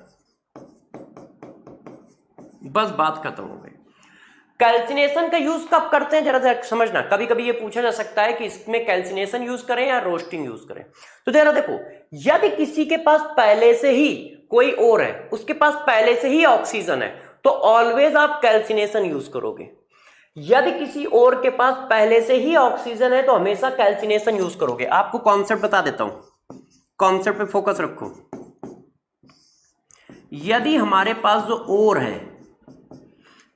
[SPEAKER 1] बस बात खत्म हो गई। कैल्सिनेशन का यूज कब करते हैं जरा समझना, कभी कभी ये पूछा जा सकता है कि इसमें कैल्सिनेशन यूज करें या रोस्टिंग यूज करें। तो जरा देखो, यदि किसी के पास पहले से ही कोई और है, उसके पास पहले से ही ऑक्सीजन है, तो ऑलवेज आप कैल्सिनेशन यूज करोगे। यदि किसी और के पास पहले से ही ऑक्सीजन है तो हमेशा कैल्सिनेशन यूज करोगे। आपको कॉन्सेप्ट बता देता हूं, कॉन्सेप्ट पे फोकस रखो। यदि हमारे पास जो और है,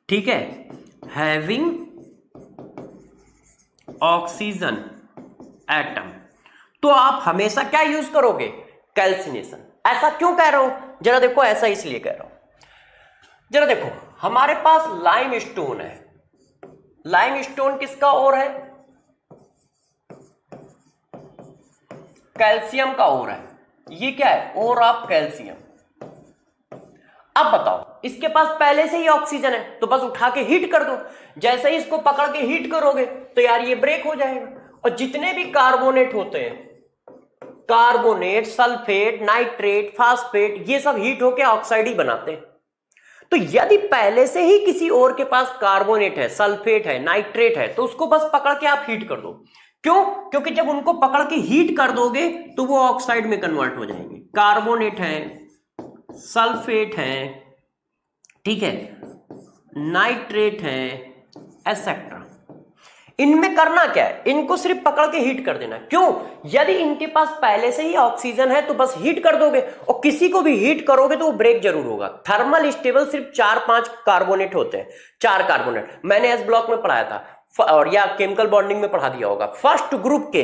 [SPEAKER 1] ठीक है, हैविंग ऑक्सीजन एटम, तो आप हमेशा क्या यूज करोगे? कैल्सिनेशन। ऐसा क्यों कह रहा हूं? जरा देखो, ऐसा इसलिए कह रहा हूं, जरा देखो, हमारे पास लाइम स्टोन है। लाइम स्टोन किसका और है? कैल्शियम का और है। ये क्या है? और ऑफ कैल्शियम। अब बताओ, इसके पास पहले से ही ऑक्सीजन है तो बस उठा के हीट कर दो। जैसे ही इसको पकड़ के हीट करोगे तो यार ये ब्रेक हो जाएगा। और जितने भी कार्बोनेट होते हैं, कार्बोनेट, सल्फेट, नाइट्रेट, फास्फेट, ये सब हीट होके ऑक्साइड ही बनाते हैं। तो यदि पहले से ही किसी और के पास कार्बोनेट है, सल्फेट है, नाइट्रेट है, तो उसको बस पकड़ के आप हीट कर दो। क्यों? क्योंकि जब उनको पकड़ के हीट कर दोगे तो वो ऑक्साइड में कन्वर्ट हो जाएंगे। कार्बोनेट है, सल्फेट है, ठीक है, नाइट्रेट है, एसेट्रा। इनमें करना क्या है? इनको सिर्फ पकड़ के हीट कर देना। क्यों? यदि इनके पास पहले से ही ऑक्सीजन है तो बस हीट कर दोगे, और किसी को भी हीट करोगे तो वो ब्रेक जरूर होगा। थर्मल स्टेबल सिर्फ 4-5 कार्बोनेट होते हैं, 4 कार्बोनेट। मैंने एस ब्लॉक में पढ़ाया था, और या केमिकल बॉन्डिंग में पढ़ा दिया होगा। फर्स्ट ग्रुप के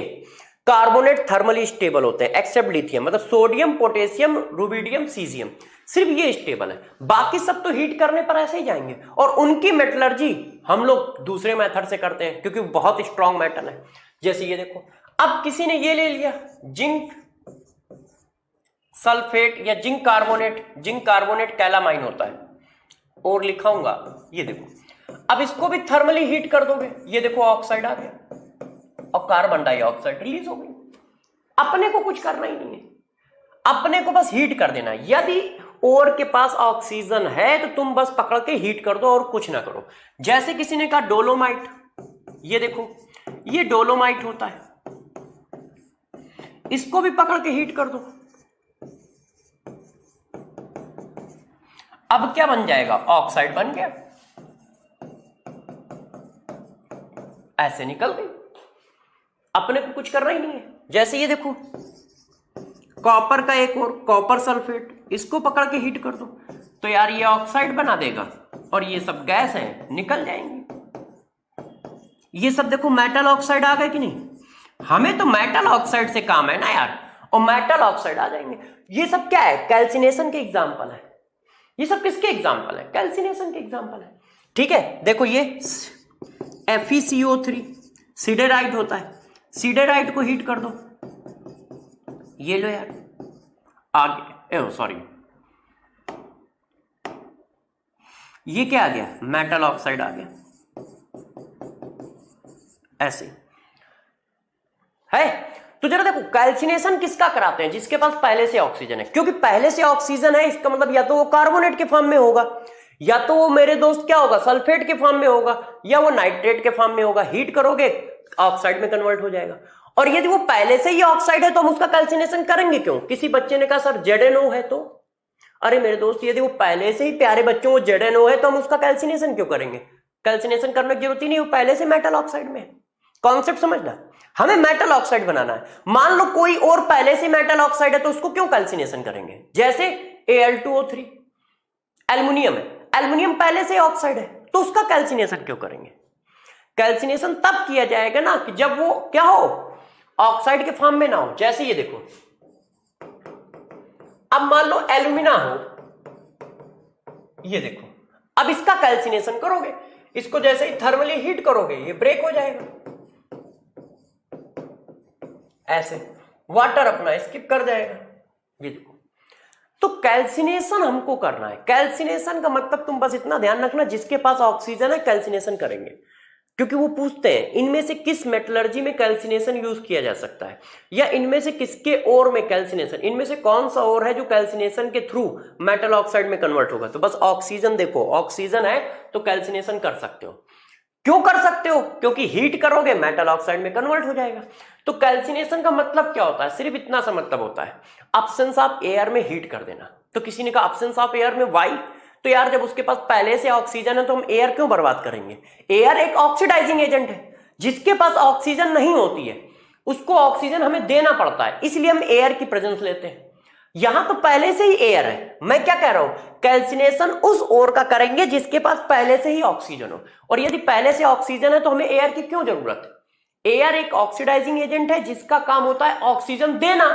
[SPEAKER 1] कार्बोनेट थर्मली स्टेबल होते हैं एक्सेप्ट लिथियम, मतलब सोडियम, पोटेशियम, रुबिडियम, सीजियम, सिर्फ ये स्टेबल है। बाकी सब तो हीट करने पर ऐसे ही जाएंगे। और उनकी मेटलर्जी हम लोग दूसरे मेथड से करते हैं क्योंकि बहुत स्ट्रॉन्ग मेटल है। जैसे ये देखो, अब किसी ने ये ले लिया जिंक सल्फेट या जिंक कार्बोनेट कैलामाइन होता है, और लिखाऊंगा, ये देखो। अब इसको भी थर्मली हीट कर दोगे, ये देखो ऑक्साइड आ गया और कार्बन डाइऑक्साइड रिलीज हो गई। अपने को कुछ करना ही नहीं है, अपने को बस हीट कर देना। यदि और के पास ऑक्सीजन है तो तुम बस पकड़ के हीट कर दो और कुछ ना करो। जैसे किसी ने कहा डोलोमाइट, ये देखो, ये डोलोमाइट होता है, इसको भी पकड़ के हीट कर दो। अब क्या बन जाएगा? ऑक्साइड बन गया, ऐसे निकल गई। अपने को कुछ करना ही नहीं है। जैसे ये देखो, कॉपर का एक और, कॉपर सल्फेट, इसको पकड़ के हीट कर दो तो यार ये ऑक्साइड बना देगा, और ये सब गैस है, निकल जाएंगे। ये सब देखो मेटल ऑक्साइड आ गए कि नहीं? हमें तो मेटल ऑक्साइड से काम है ना यार, और मेटल ऑक्साइड आ जाएंगे। ये सब क्या है? कैल्सिनेशन के एग्जाम्पल है। ये सब किसके एग्जाम्पल है? कैल्सिनेशन के एग्जाम्पल है। ठीक है, देखो ये FeCO3 सिडेराइट होता है, सिडेराइट को हीट कर दो, ये लो यार, आगे, सॉरी, ये क्या आ गया? मेटल ऑक्साइड आ गया। ऐसे है। तो जरा देखो, कैल्सिनेशन किसका कराते हैं? जिसके पास पहले से ऑक्सीजन है। क्योंकि पहले से ऑक्सीजन है, इसका मतलब या तो वो कार्बोनेट के फॉर्म में होगा, या तो वो मेरे दोस्त क्या होगा, सल्फेट के फॉर्म में होगा, या वो नाइट्रेट के फॉर्म में होगा। हीट करोगे ऑक्साइड में कन्वर्ट हो जाएगा। और यदि वो पहले से ही ऑक्साइड है तो हम उसका कैल्सिनेशन करेंगे क्यों? किसी बच्चे ने कहा सर ZNO है तो, अरे मेरे दोस्त, यदि वो पहले से ही प्यारे बच्चों वो ZNO है तो हम उसका कैल्सिनेशन क्यों करेंगे? कैल्सिनेशन करने की जरूरत ही नहीं, वो पहले से मेटल ऑक्साइड में है। कॉन्सेप्ट समझना, हमें मेटल ऑक्साइड बनाना है। मान लो कोई और पहले से मेटल ऑक्साइड है तो उसको क्यों कैल्सिनेशन करेंगे? जैसे Al2O3, एल्युमिनियम है, एल्युमिनियम पहले से ऑक्साइड है, तो उसका कैल्सिनेशन क्यों करेंगे? कैल्सिनेशन तब किया जाएगा ना कि जब वो क्या हो, ऑक्साइड के फॉर्म में ना हो। जैसे ये देखो, अब मान लो एल्यूमिना हो, ये देखो, अब इसका कैल्सिनेशन करोगे, इसको जैसे ही थर्मली हीट करोगे ये ब्रेक हो जाएगा, ऐसे वाटर अपना स्किप कर जाएगा। ये देखो, तो कैल्सिनेशन हमको करना है। कैल्सिनेशन का मतलब तुम बस इतना ध्यान रखना, जिसके पास ऑक्सीजन है कैल्सिनेशन करेंगे, क्योंकि वो पूछते हैं इनमें से किस मेटलर्जी में कैल्सिनेशन यूज किया जा सकता है, या इनमें से किसके ओर में कैल्सिनेशन, इनमें से कौन सा ओर है जो कैल्सिनेशन के थ्रू मेटल ऑक्साइड में कन्वर्ट होगा। तो बस ऑक्सीजन देखो, ऑक्सीजन है तो कैल्सिनेशन कर सकते हो। क्यों कर सकते हो? क्योंकि हीट करोगे मेटल ऑक्साइड में कन्वर्ट हो जाएगा। तो कैल्सिनेशन का मतलब क्या होता है? सिर्फ इतना सा मतलब होता है, अब्सेंस ऑफ एयर में हीट कर देना। तो किसी ने कहा अब्सेंस ऑफ एयर में वाई, तो यार जब उसके पास पहले से ऑक्सीजन है तो हम एयर क्यों बर्बाद करेंगे? एयर एक ऑक्सीडाइजिंग एजेंट है, जिसके पास ऑक्सीजन नहीं होती है उसको ऑक्सीजन हमें देना पड़ता है, इसलिए हम एयर की प्रेजेंस लेते हैं। यहां तो पहले से ही एयर है। मैं क्या कह रहा हूं, कैल्सिनेशन उस ओर का करेंगे जिसके पास पहले से ही ऑक्सीजन हो, और यदि पहले से ऑक्सीजन है तो हमें एयर की क्यों जरूरत है? एयर एक ऑक्सीडाइजिंग एजेंट है जिसका काम होता है ऑक्सीजन देना।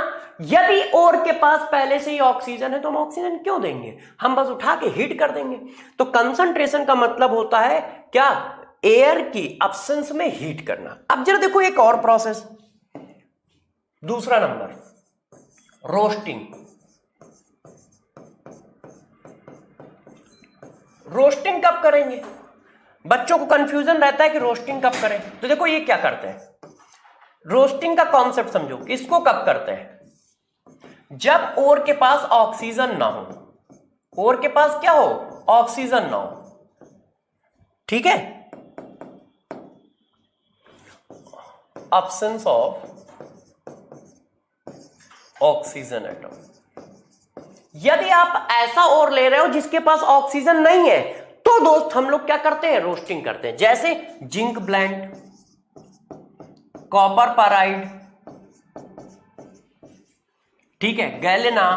[SPEAKER 1] यदि ओर के पास पहले से ही ऑक्सीजन है तो हम ऑक्सीजन क्यों देंगे? हम बस उठा के हीट कर देंगे। तो कंसंट्रेशन का मतलब होता है क्या? एयर की अब्सेंस में हीट करना। अब जरा देखो एक और प्रोसेस, दूसरा नंबर, रोस्टिंग। रोस्टिंग कब करेंगे? बच्चों को कंफ्यूजन रहता है कि रोस्टिंग कब करें। तो देखो ये क्या करते हैं, रोस्टिंग का कॉन्सेप्ट समझो। इसको कब करते हैं? जब ओर के पास ऑक्सीजन ना हो। ओर के पास क्या हो? ऑक्सीजन ना हो, ठीक है? absence of oxygen atom. यदि आप ऐसा ओर ले रहे हो जिसके पास ऑक्सीजन नहीं है, तो दोस्त हम लोग क्या करते हैं? रोस्टिंग करते हैं। जैसे जिंक ब्लेंड, कॉपर पाराइड, ठीक है, गैलेना।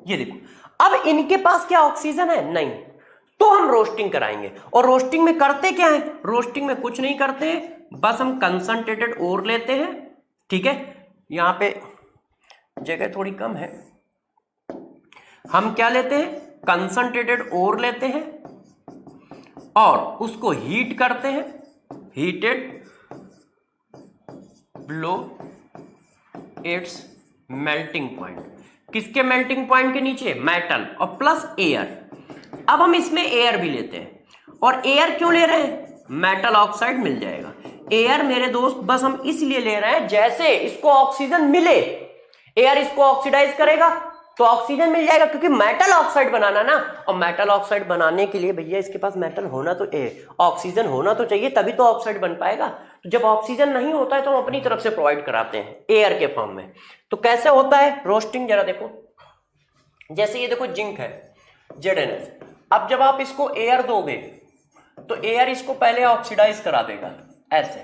[SPEAKER 1] ये देखो, अब इनके पास क्या ऑक्सीजन है? नहीं, तो हम रोस्टिंग कराएंगे। और रोस्टिंग में करते क्या है? रोस्टिंग में कुछ नहीं करते, बस हम कंसंट्रेटेड ओर लेते हैं, ठीक है? यहां पे जगह थोड़ी कम है, हम क्या लेते हैं? कंसंट्रेटेड ओर लेते हैं और उसको हीट करते हैं, heated below it's melting point. किसके मेल्टिंग पॉइंट के नीचे? मेटल और प्लस एयर। अब हम इसमें एयर भी लेते हैं, और एयर क्यों ले रहे हैं? मेटल ऑक्साइड मिल जाएगा। एयर मेरे दोस्त बस हम इसलिए ले रहे हैं जैसे इसको ऑक्सीजन मिले, एयर इसको ऑक्सीडाइज करेगा तो ऑक्सीजन मिल जाएगा, क्योंकि मेटल ऑक्साइड बनाना ना, और मेटल ऑक्साइड बनाने के लिए भैया इसके पास मेटल होना तो ऑक्सीजन होना तो चाहिए, तभी तो ऑक्साइड बन पाएगा। तो जब ऑक्सीजन नहीं होता है तो हम अपनी तरफ से प्रोवाइड कराते हैं एयर के फॉर्म में। तो कैसे होता है रोस्टिंग? जरा देखो, जैसे ये देखो जिंक है, ZnH। अब जब आप इसको एयर दोगे तो एयर इसको पहले ऑक्सीडाइज करा देगा ऐसे,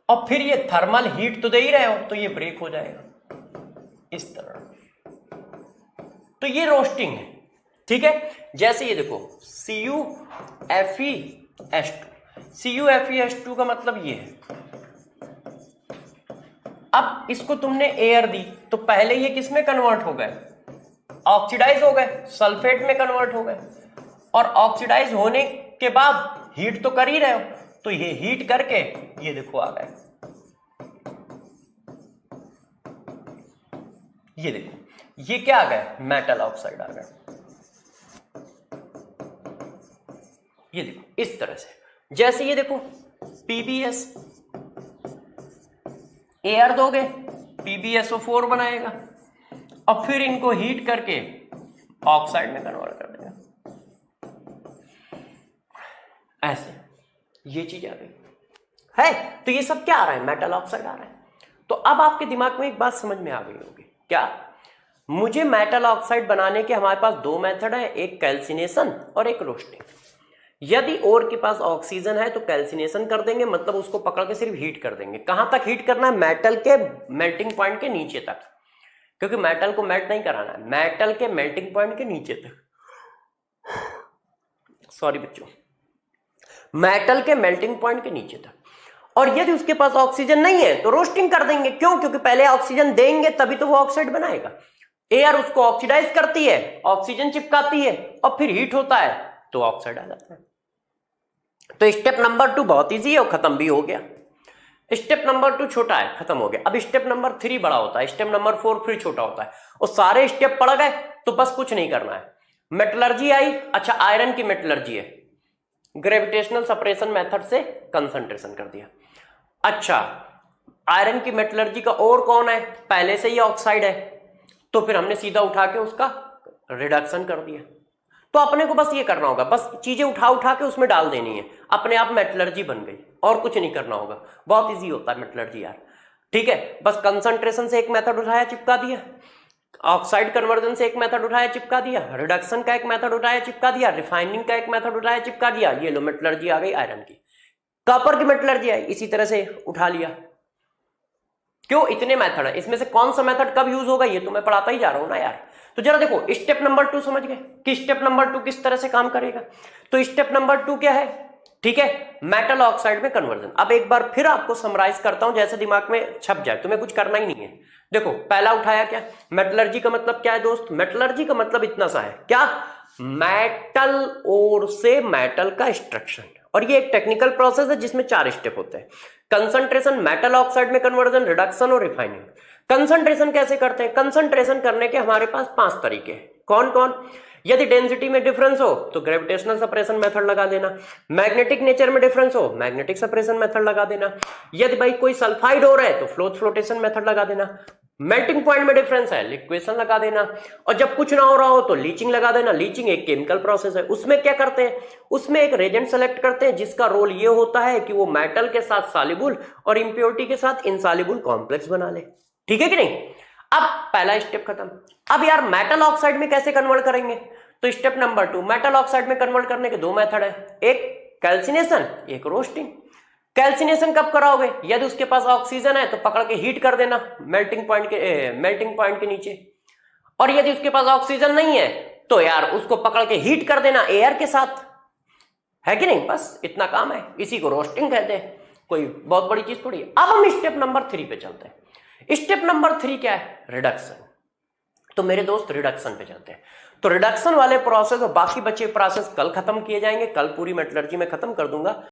[SPEAKER 1] और फिर ये थर्मल हीट तो दे ही रहे हो तो ये ब्रेक हो जाएगा इस तरह। तो ये रोस्टिंग है, ठीक है? जैसे ये देखो CuFeS2, CuFeS2 का मतलब ये है, अब इसको तुमने एयर दी तो पहले ये किस में कन्वर्ट हो गए? ऑक्सीडाइज हो गए, सल्फेट में कन्वर्ट हो गए, और ऑक्सीडाइज होने के बाद हीट तो कर ही रहे हो, तो ये हीट करके ये देखो आ गए, ये देखो ये क्या आ गए? मेटल ऑक्साइड आ गए। ये देखो इस तरह से। जैसे ये देखो PbS, एयर दोगे PbSO4 बनाएगा, और फिर इनको हीट करके ऑक्साइड में कन्वर्ट कर देगा, ऐसे ये चीज आ गई है। तो ये सब क्या आ रहा है? मेटल ऑक्साइड आ रहा है। तो अब आपके दिमाग में एक बात समझ में आ गई होगी, क्या? मुझे मेटल ऑक्साइड बनाने के हमारे पास दो मेथड है, एक कैल्सिनेशन और एक रोस्टिंग। यदि ओर के पास ऑक्सीजन है तो कैल्सिनेशन कर देंगे, मतलब उसको पकड़ के सिर्फ हीट कर देंगे। कहां तक हीट करना है? मेटल के मेल्टिंग पॉइंट के नीचे तक, क्योंकि मेटल को मेल्ट नहीं कराना है, मेटल के मेल्टिंग पॉइंट के नीचे तक। सॉरी बच्चों, मेटल के मेल्टिंग पॉइंट के नीचे तक। और यदि उसके पास ऑक्सीजन नहीं है तो रोस्टिंग कर देंगे। क्यों? क्योंकि पहले ऑक्सीजन देंगे तभी तो वो ऑक्साइड बनाएगा। एयर उसको ऑक्सीडाइज करती है, ऑक्सीजन चिपकाती है और फिर हीट होता है तो ऑक्साइड आ जाता है। तो स्टेप नंबर 2 बहुत इजी है और खत्म भी हो गया। स्टेप नंबर 2 छोटा है, खत्म हो गया। अब स्टेप नंबर 3 बड़ा होता है, स्टेप नंबर 4 फिर छोटा होता है। और सारे स्टेप पढ़ गए तो बस कुछ नहीं करना है। मेटलर्जी आई, अच्छा आयरन की मेटलर्जी है, ग्रेविटेशनल सेपरेशन मेथड से कंसंट्रेशन कर दिया। अच्छा आयरन की मेटलर्जी का और कौन है? पहले से ही ऑक्साइड है तो फिर हमने सीधा उठा के उसका रिडक्शन कर दिया। तो अपने को बस ये करना होगा, बस चीजें उठा के उसमें डाल देनी है, अपने आप मेटलर्जी बन गई और कुछ नहीं करना होगा। बहुत इजी होता है मेटलर्जी यार, ठीक है। बस कंसंट्रेशन से एक मेथड उठाया चिपका दिया, ऑक्साइड कन्वर्जन से एक मेथड उठाया चिपका दिया, रिडक्शन का एक मेथड उठाया चिपका दिया, रिफाइनिंग का एक मेथड उठाया चिपका दिया। ये लो मेटलर्जी आ गई आयरन की। कॉपर की मेटलर्जी आई, इसी तरह से उठा लिया। क्यों? इतने मेथड है, इसमें से कौन सा मेथड कब यूज होगा ये तो मैं पढ़ाता ही जा रहा हूं ना यार। तो जरा देखो स्टेप नंबर 2 समझ गए कि स्टेप नंबर 2 किस तरह से काम करेगा। तो स्टेप नंबर 2 क्या है? ठीक है, मेटल ऑक्साइड में कन्वर्जन। अब एक बार फिर आपको समराइज करता हूं जैसे दिमाग में छप जाए, तुम्हें कुछ करना ही नहीं है। देखो पहला उठाया क्या? मेटलर्जी का मतलब क्या है दोस्त? मेटलर्जी का मतलब इतना सा है, क्या? मेटल ओर से मेटल का एक्सट्रैक्शन। और ये एक टेक्निकल प्रोसेस है जिसमें 4 स्टेप होते हैं। कंसंट्रेशन, मेटल ऑक्साइड में कन्वर्जन, रिडक्शन और रिफाइनिंग। कंसंट्रेशन कैसे करते हैं? कंसंट्रेशन करने के हमारे पास 5 तरीके हैं। कौन कौन? यदि डेंसिटी में डिफरेंस हो तो ग्रेविटेशनल सेपरेशन मेथड लगा देना, मैग्नेटिक नेचर में डिफरेंस हो मैग्नेटिक सेपरेशन मेथड लगा देना, यदि भाई कोई सल्फाइड हो रहा है तो फ्लोटेशन मेथड लगा देना, मेल्टिंग पॉइंट में डिफरेंस है लिक्वेशन लगा देना, और जब कुछ ना हो रहा हो तो लीचिंग लगा देना। लीचिंग एक केमिकल प्रोसेस है, उसमें क्या करते हैं? उसमें एक रेजेंट सेलेक्ट करते हैं जिसका रोल ये होता है कि वो मेटल के साथ सॉल्युबल और इंप्योरिटी के साथ इनसॉल्युबल कॉम्प्लेक्स बना ले। ठीक है कि नहीं? अब पहला स्टेप खत्म। अब यार मेटल ऑक्साइड में कैसे कन्वर्ट करेंगे? तो स्टेप नंबर 2, मेटल ऑक्साइड में कन्वर्ट करने के 2 मेथड है, एक कैल्सिनेशन, एक रोस्टिंग। कैल्सिनेशन कब कराओगे? यदि उसके पास ऑक्सीजन है तो पकड़ के हीट कर देना मेल्टिंग पॉइंट के नीचे, और यदि उसके पास ऑक्सीजन नहीं है तो यार उसको पकड़ के हीट कर देना एयर के साथ, है कि नहीं? बस इतना काम है, इसी को रोस्टिंग कहते हैं, कोई बहुत बड़ी चीज थोड़ी है। अब हम स्टेप नंबर 3 पे चलते हैं। स्टेप नंबर 3 क्या है? रिडक्शन। तो मेरे दोस्त रिडक्शन पे चलते हैं। तो रिडक्शन वाले प्रोसेस और बाकी बचे प्रोसेस कल खत्म किए जाएंगे, कल पूरी मेटलर्जी में खत्म कर दूंगा।